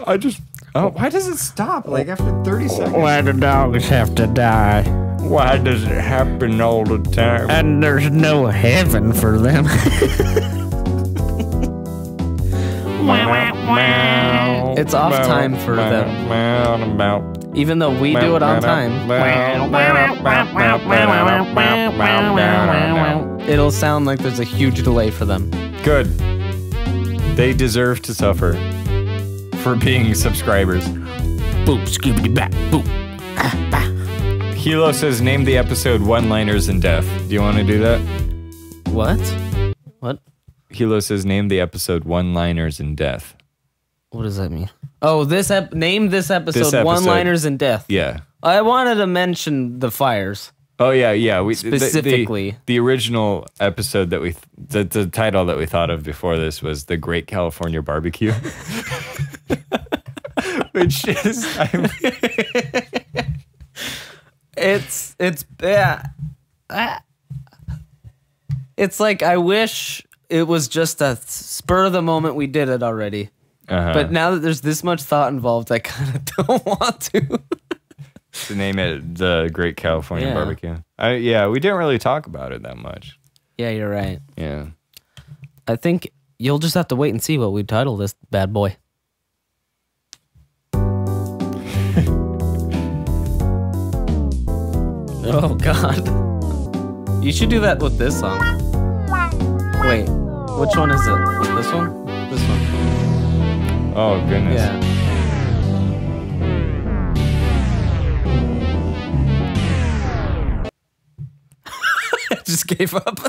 Why does it stop? Like after 30 seconds? Why do dogs have to die? Why does it happen all the time? And there's no heaven for them. It's off time for them. Even though we do it on time. It'll sound like there's a huge delay for them. Good. They deserve to suffer for being subscribers. Boop, skibbity bap, boop. Hilo says, name the episode One-Liners in Death. Do you want to do that? What? Hilo says, name the episode One-Liners in Death. What does that mean? Oh, name this episode One-Liners in Death. Yeah. I wanted to mention the fires. Oh, yeah. We specifically. The original episode that the title that we thought of before this was The Great California Barbecue. Which is... It's like I wish it was just a spur of the moment we did it already. But now that there's this much thought involved, I kind of don't want to. To name it The Great California Barbecue. We didn't really talk about it that much. Yeah, you're right. Yeah. I think you'll just have to wait and see what we title this bad boy. Oh, God. You should do that with this song. Wait, which one is it? This one? This one. Oh, goodness. Yeah. I just gave up.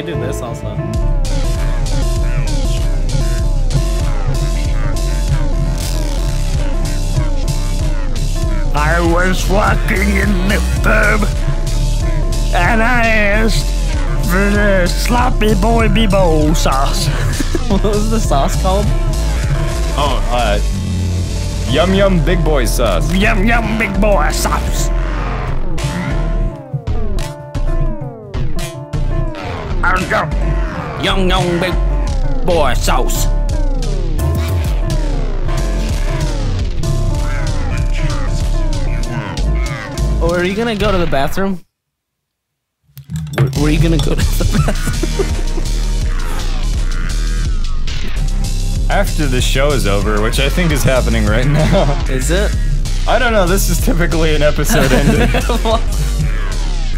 could do this also. I was walking in the pub and I asked for the sloppy boy Bebo sauce. What was the sauce called? Oh, Yum Yum Big Boy sauce. Yum yum big boy sauce. Yum yum big boy sauce. Or are you gonna go to the bathroom? Were you gonna go to the bathroom? After the show is over, which I think is happening right now. Is it? I don't know, this is typically an episode ending. Well,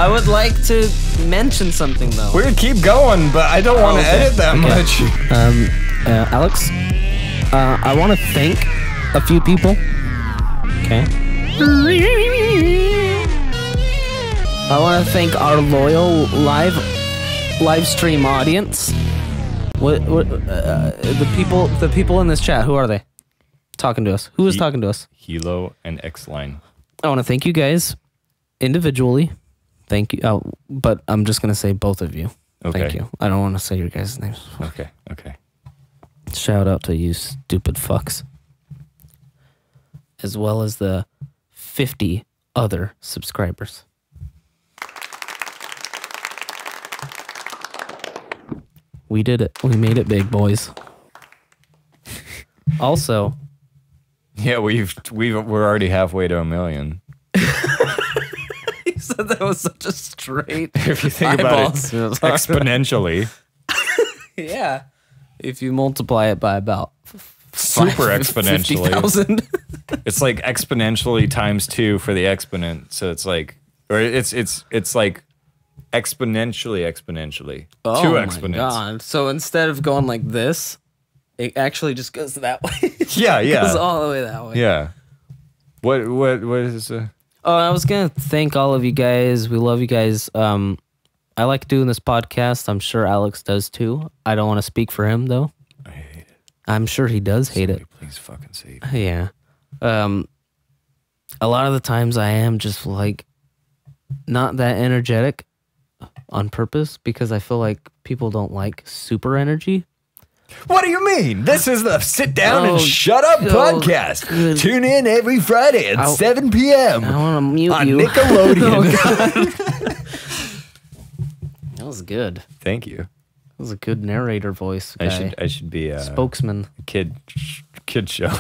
I would like to mention something though. We would keep going, but I don't want to edit that much. Alex, I want to thank a few people. Okay. I want to thank our loyal live stream audience. The people in this chat, who are they? Talking to us. Who is talking to us? Hilo and XLine. I want to thank you guys individually. Thank you. Oh, but I'm just going to say both of you. Okay. Thank you. I don't want to say your guys' names. Okay, okay. Shout out to you stupid fucks. As well as the 50 other subscribers. We did it. We made it big, boys. Also, Yeah, we're already halfway to 1 million. you said that was such a straight If you think about it exponentially. Yeah. If you multiply it by about Super exponentially. 50,000. It's like exponentially times 2 for the exponent. So it's like, or it's like exponentially. Oh 2 my exponents. God. So instead of going like this, it actually just goes that way. Yeah, It yeah. goes all the way that way. Yeah. What is Oh, I was gonna thank all of you guys. We love you guys. I like doing this podcast. I'm sure Alex does too. I don't want to speak for him though. I hate it. I'm sure he does hate Somebody it. please fucking save. Yeah. A lot of the times I am just like not that energetic on purpose because I feel like people don't like super energy. What do you mean? This is the Sit Down Oh, and Shut Up oh, podcast. good. Tune in every Friday at 7 p.m. I want to mute on you. Nickelodeon. That was good. That Thank you. was a good narrator voice guy. I should be a Spokesman. kid show.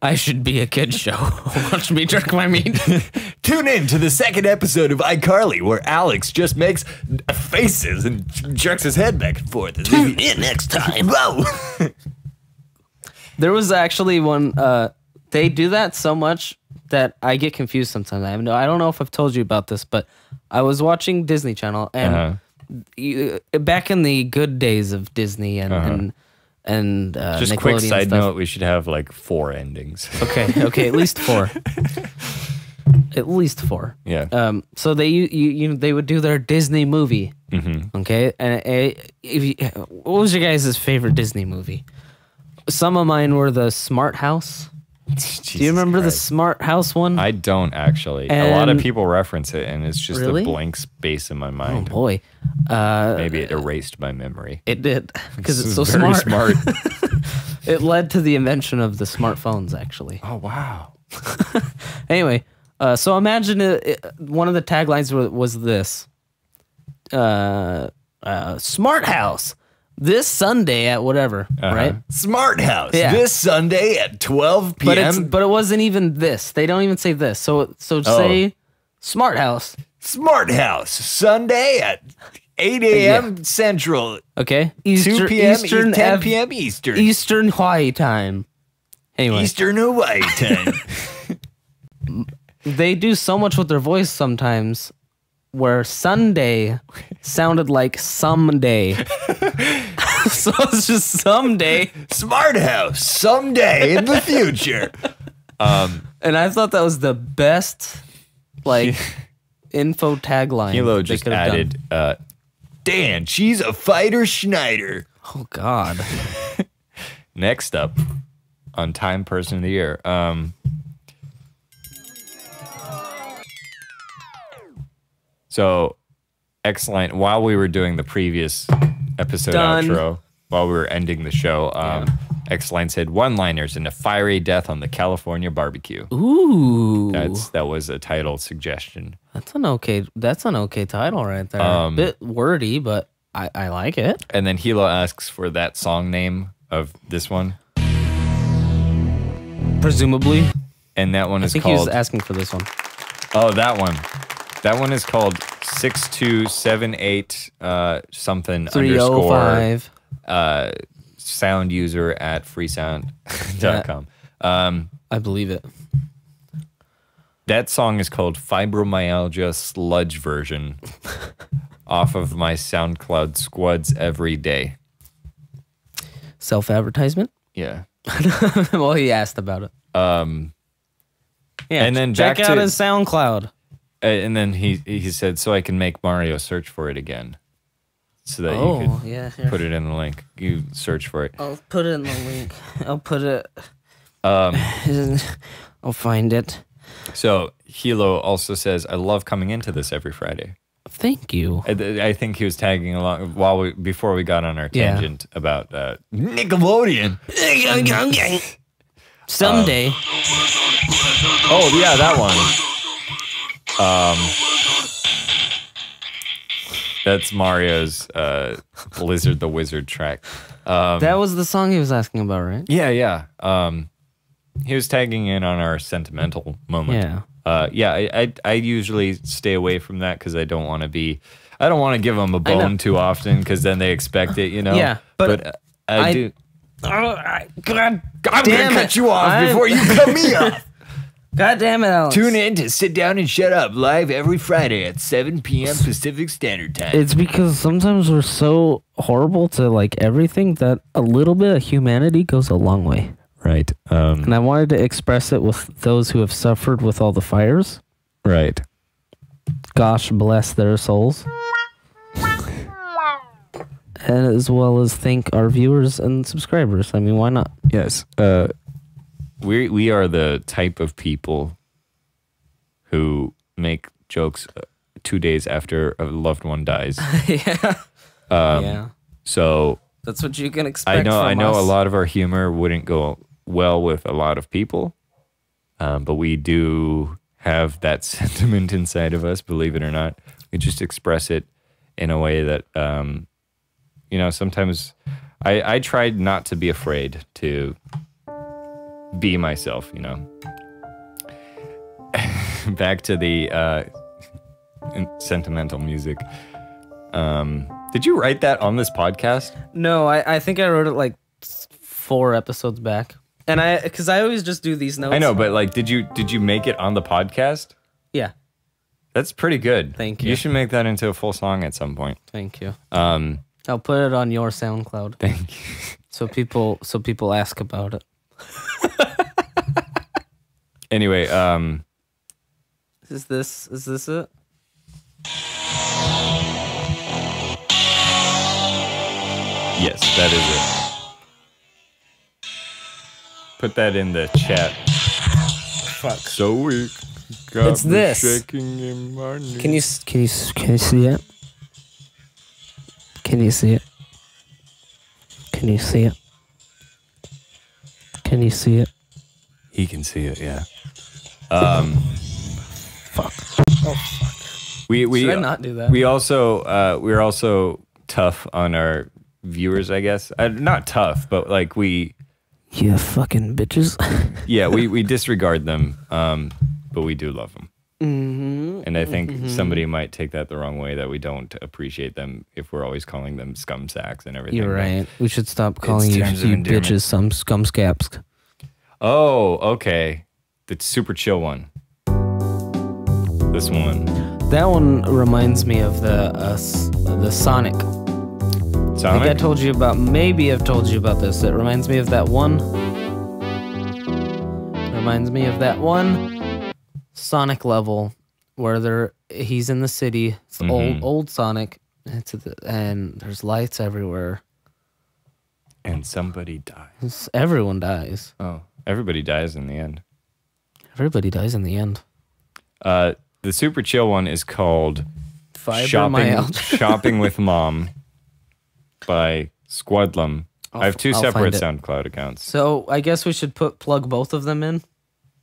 I should be a kid show. Watch me jerk my meat. Tune in to the second episode of iCarly, where Alex just makes faces and jerks his head back and forth. Tune in next time. Whoa. There was actually one. They do that so much that I get confused sometimes. I don't know if I've told you about this, but I was watching Disney Channel and back in the good days of Disney and Just Nickelodeon quick side stuff. note: we should have like 4 endings. Okay, at least 4. At least 4. Yeah. So they would do their Disney movie. Mm-hmm. Okay, and what was your guys' favorite Disney movie? Some of mine were the Smart House. Do you remember the Smart House one? I don't actually. A lot of And- people reference it, and it's just Really? a blank space in my Oh mind. boy, Maybe it erased my memory. it did because it's so very smart. It led to the invention of the smartphones, actually. Oh wow. Anyway, so imagine one of the taglines was this: "Smart House this Sunday at whatever." Right? Smart House Yeah. this Sunday at 12 p.m. But it wasn't even this. They don't even say this. So say Smart House. Smart House Sunday at 8 a.m. Central, Okay, 2 p.m. Eastern 10 p.m. Eastern. Eastern Hawaii time. Anyway, Eastern Hawaii time. they do so much with their voice sometimes where Sunday sounded like someday. So it's just someday. Smart House someday in the future. And I thought that was the best like info tagline. Hilo they just could have added understand. She's a fighter Schneider. Oh God. Next up on Time Person of the Year. So XLine, while we were doing the previous episode outro, while we were ending the show, XLine said one-liners in a fiery death on the California barbecue. Ooh. That was a title suggestion. That's an okay title right there. A bit wordy, but I like it. And then Hilo asks for that song name of this one. Presumably. And that one is called... I think he was asking for this one. Oh, that one. That one is called 6278 something 305 sound user at freesound.com. I believe it. That song is called Fibromyalgia Sludge Version off of my SoundCloud Squads Every Day. Self-advertisement? Yeah. Well, he asked about it. Yeah, and then check back out to his SoundCloud. And then he said, so I can make Mario search for it again. So that you could put it in the link. You search for it. I'll put it in the link. I'll put it... I'll find it. So Hilo also says, I love coming into this every Friday. Thank you. I think he was tagging along before we got on our tangent about Nickelodeon. Someday. Oh, yeah, that one. That's Mario's Blizzard the Wizard track. That was the song he was asking about, right? Yeah. He was tagging in on our sentimental moment. Yeah. I usually stay away from that because I don't want to give them a bone too often because then they expect it, you know? Yeah, but I do. God I'm going to cut you off before you cut me off. God damn it, Alex. Tune in to Sit Down and Shut Up live every Friday at 7 p.m. Pacific Standard Time. It's because sometimes we're so horrible to like everything that a little bit of humanity goes a long way. Right. And I wanted to express it with those who have suffered with all the fires. Right. Gosh bless their souls. And as well as thank our viewers and subscribers. I mean, why not? Yes. We are the type of people who make jokes 2 days after a loved one dies. Yeah. So that's what you can expect. I know us. a lot of our humor wouldn't go well with a lot of people, but we do have that sentiment inside of us, believe it or not. We just express it in a way that, sometimes I tried not to be afraid to be myself, Back to the sentimental music. Did you write that on this podcast? No, I think I wrote it like 4 episodes back. And because I always just do these notes. I know, but like, did you make it on the podcast? Yeah. That's pretty good. Thank you. You should make that into a full song at some point. Thank you. I'll put it on your SoundCloud. Thank you. So people ask about it. Anyway, Is this it? yes, that is it. Put that in the chat. Fuck. So weak. Got It's me this. shaking in my knees. Can you see it? Can you see it? Can you see it? Can you see it? He can see it, yeah. Fuck. Oh fuck. We Should I not do that? we're also tough on our viewers, I guess. Not tough, but like You fucking bitches. yeah, we disregard them, but we do love them. Mm-hmm. And I think somebody might take that the wrong way, that we don't appreciate them if we're always calling them scum sacks and everything. You're right. We should stop calling you terms of endearment. bitches some scumscaps. Oh, okay. The super chill one. This one. That one reminds me of the Sonic. I think I told you about. Maybe I've told you about this. It reminds me of that one. Sonic level where he's in the city. It's old Sonic, And there's lights everywhere. And somebody dies. Everyone dies. Oh, everybody dies in the end. Everybody dies in the end. The super chill one is called Fibromyalgia. Shopping with Mom by Squadlum. I have two I'll separate find it. SoundCloud accounts. So I guess we should plug both of them in.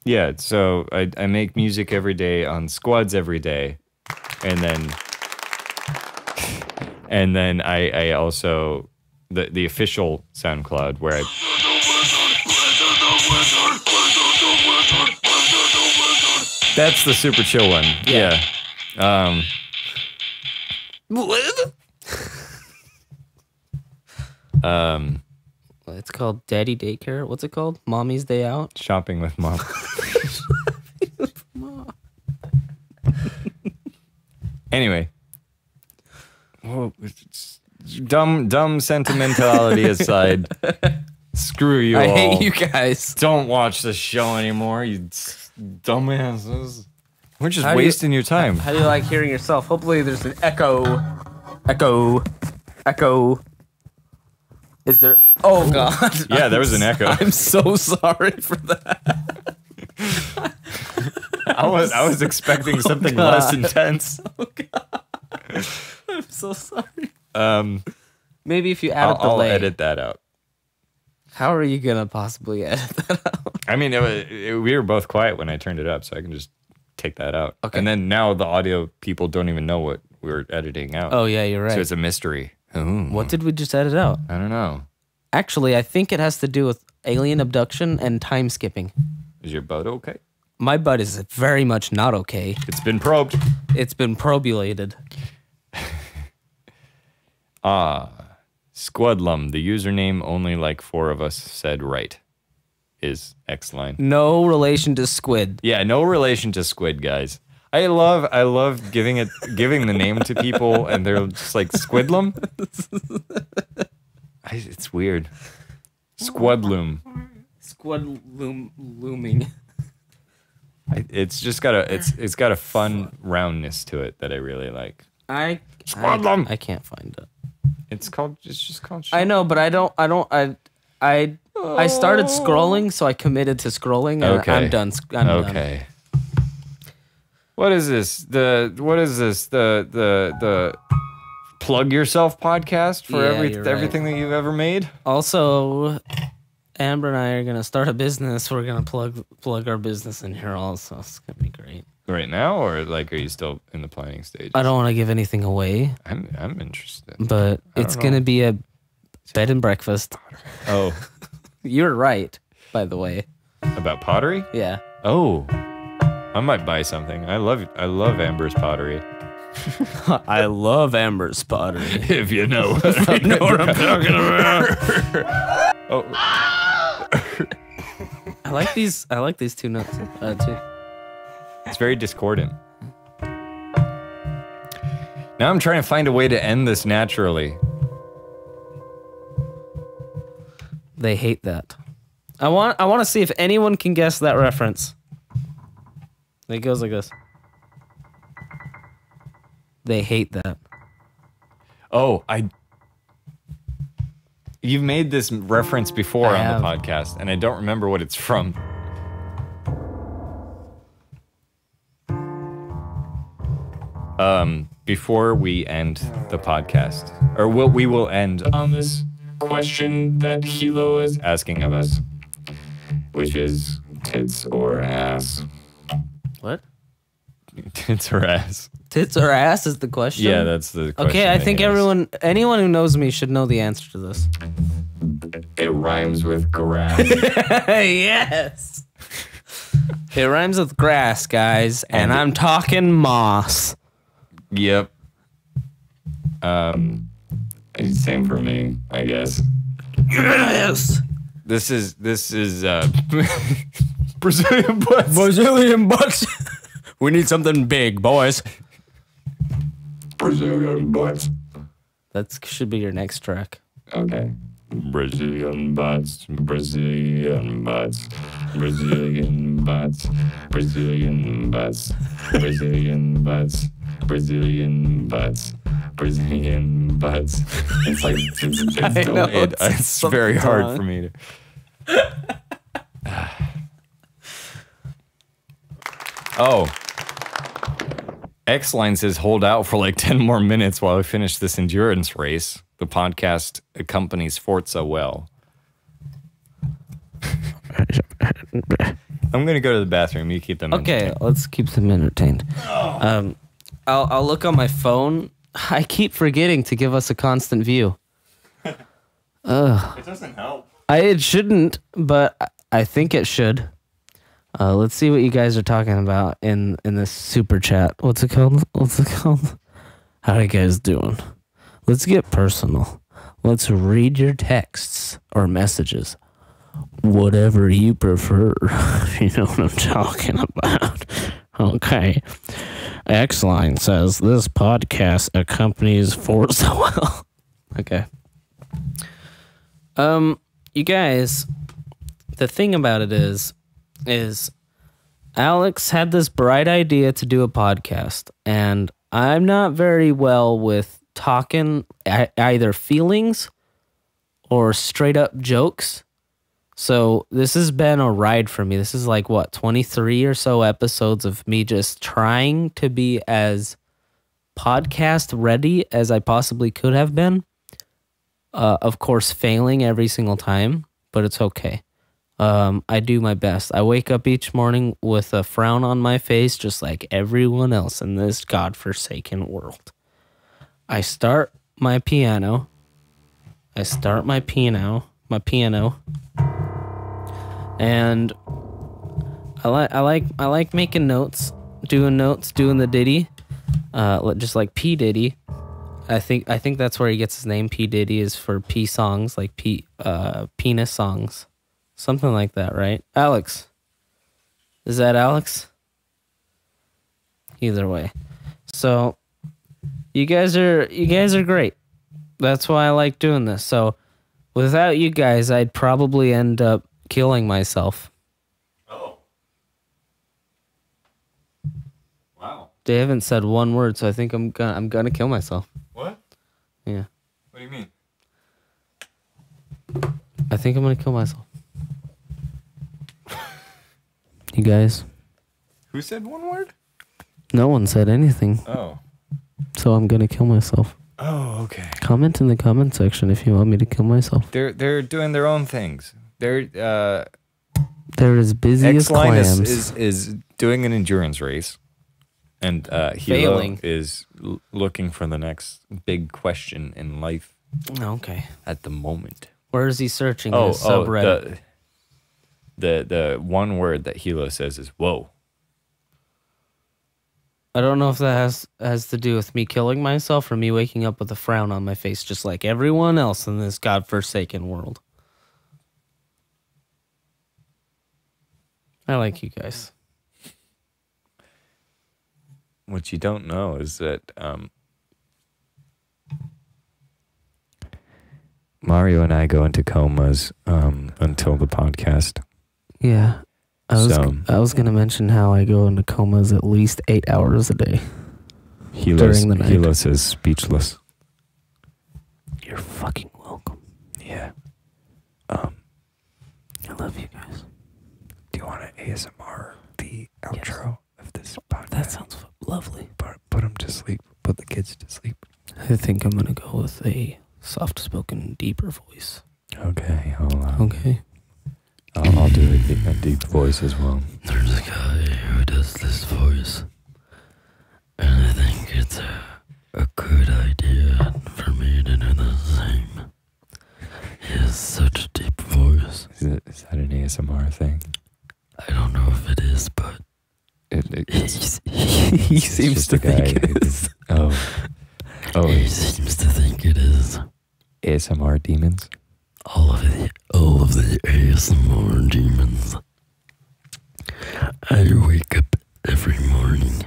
Yeah, so I make music every day on Squads every day, and then I also the official SoundCloud where I. That's the super chill one. Yeah. It's called Daddy Daycare. What's it called? Mommy's Day Out. Shopping with Mom. Anyway. Whoa, dumb sentimentality aside. Screw you all. I hate you guys. Don't watch this show anymore, you dumbasses. We're just How do you- wasting your time. How do you like hearing yourself? Hopefully there's an echo. Echo. Is there? Oh God. Yeah, there was an echo. I'm so sorry for that. I was expecting something less intense. I'm so sorry. Maybe if you add a I'll delay. edit that out. How are you gonna possibly edit that out? I mean, we were both quiet when I turned it up, so I can just take that out. Okay. And then now the audio people don't even know what we're editing out. Oh yeah, you're right. So it's a mystery. Ooh. What did we just edit out? I don't know. Actually, I think it has to do with alien abduction and time skipping. Is your butt okay? My butt is very much not okay. It's been probed. It's been probulated. Squadlum, the username only like 4 of us said right, is XLine. No relation to squid. Yeah, no relation to squid, guys. I love giving the name to people and they're just like Squidlum. It's weird. Squadloom. Squid looming. It's just got a fun roundness to it that I really like. I can't find it. It's just called. I know, but I started scrolling, so I committed to scrolling, and Okay. I'm done. I'm done. Okay. What is this? The plug yourself podcast for Yeah, you're right. everything that you've ever made? Also, Amber and I are gonna start a business. We're gonna plug our business in here also. It's gonna be great. Right now, or like, are you still in the planning stage? I don't want to give anything away, I'm interested. but it's gonna be a bed and breakfast. Oh, You're right, by the way. about pottery? Yeah. Oh, I might buy something. I love Amber's pottery. I love Amber's pottery. If you know what I know what I'm talking about. Oh, I like these two notes too. it's very discordant. Now I'm trying to find a way to end this naturally. They hate that. I want to see if anyone can guess that reference. It goes like this. They hate that. Oh, you've made this reference before I on have. the podcast, and I don't remember what it's from. Before we end the podcast, or we will end on this question that Hilo is asking of us, which is tits or ass. What? Tits or ass? Tits or ass is the question? Yeah, that's the question. Okay, I think anyone who knows me should know the answer to this. It rhymes with grass. Yes. It rhymes with grass, guys, and I'm talking moss. Yep. Same for me, I guess. Yes. This is Brazilian butts. Brazilian butts. We need something big, boys. Brazilian butts. That should be your next track. Okay. Brazilian butts, Brazilian butts, Brazilian butts, Brazilian butts, Brazilian butts, Brazilian butts, Brazilian buds. It's like it's know, delayed. It's very hard wrong. for me to. Oh. XLine says hold out for like 10 more minutes while we finish this endurance race. The podcast accompanies Forza well. I'm gonna go to the bathroom. You keep them. Okay, let's keep them entertained. I'll look on my phone. I keep forgetting to give us a constant view. It doesn't help. It shouldn't, but I think it should. Let's see what you guys are talking about in this super chat. What's it called? How are you guys doing? Let's get personal. Let's read your texts or messages. Whatever you prefer. You know what I'm talking about. Okay. XLine says this podcast accompanies Forza well. Okay. You guys, the thing about it is Alex had this bright idea to do a podcast, and I'm not very well with talking either feelings or straight up jokes. So this has been a ride for me. This is like, 23 or so episodes of me just trying to be as podcast ready as I possibly could have been. Of course, failing every single time, but it's okay. I do my best. I wake up each morning with a frown on my face, just like everyone else in this godforsaken world. I start my piano. And I like making notes, doing the ditty, just like P Diddy. I think that's where he gets his name. P Diddy is for P songs, like penis songs, something like that, right? Alex, is that Alex? Either way, so you guys are great. That's why I like doing this. So without you guys, I'd probably end up killing myself. Oh. Wow. They haven't said one word, so I think I'm gonna kill myself. What? Yeah. What do you mean? I think I'm gonna kill myself. You guys? Who said one word? No one said anything, Oh. so I'm gonna kill myself. Oh, okay. Comment in the comment section if you want me to kill myself. They're doing their own things. They're They're as busy as XLine clams. is doing an endurance race, and Hilo Failing. is looking for the next big question in life Okay. at the moment. Where is he searching his subreddit? The one word that Hilo says is whoa. I don't know if that has to do with me killing myself or me waking up with a frown on my face, just like everyone else in this godforsaken world. I like you guys. What you don't know is that Mario and I go into comas until the podcast. Yeah. I was gonna mention how I go into comas at least 8 hours a day. During the night. Hilo says speechless. You're fucking welcome. Yeah. I love you guys. Do you want to ASMR the outro of this podcast? That sounds lovely. Put them to sleep. Put the kids to sleep. I think I'm gonna go with a soft-spoken, deeper voice. Okay. Okay. I'll do a deep voice as well. There's a guy who does this voice, and I think it's a good idea for me to do the same. He has such a deep voice. Is that an ASMR thing? I don't know if it is, but He seems to think it is. he seems to think it is. ASMR demons? All of the ASMR demons. I wake up every morning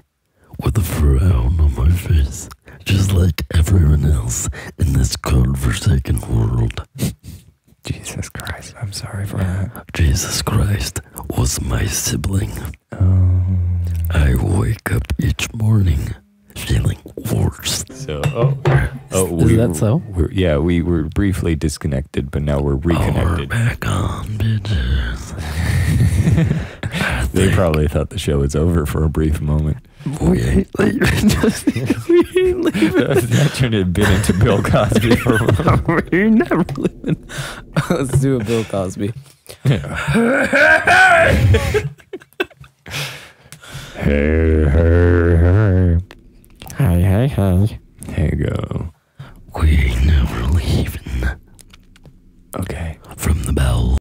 with a frown on my face, just like everyone else in this godforsaken world. Jesus Christ, I'm sorry for that. Jesus Christ was my sibling. Oh. I wake up each morning feeling worse So, Is that so? We were briefly disconnected, but now we're reconnected. Back on, bitches. They probably thought the show was over for a brief moment. We ain't leaving. That turned a bit into Bill Cosby for a moment. We're never leaving. Let's do a Bill Cosby. Hey, hey, hey. Hey, hey, hey. There you go. We know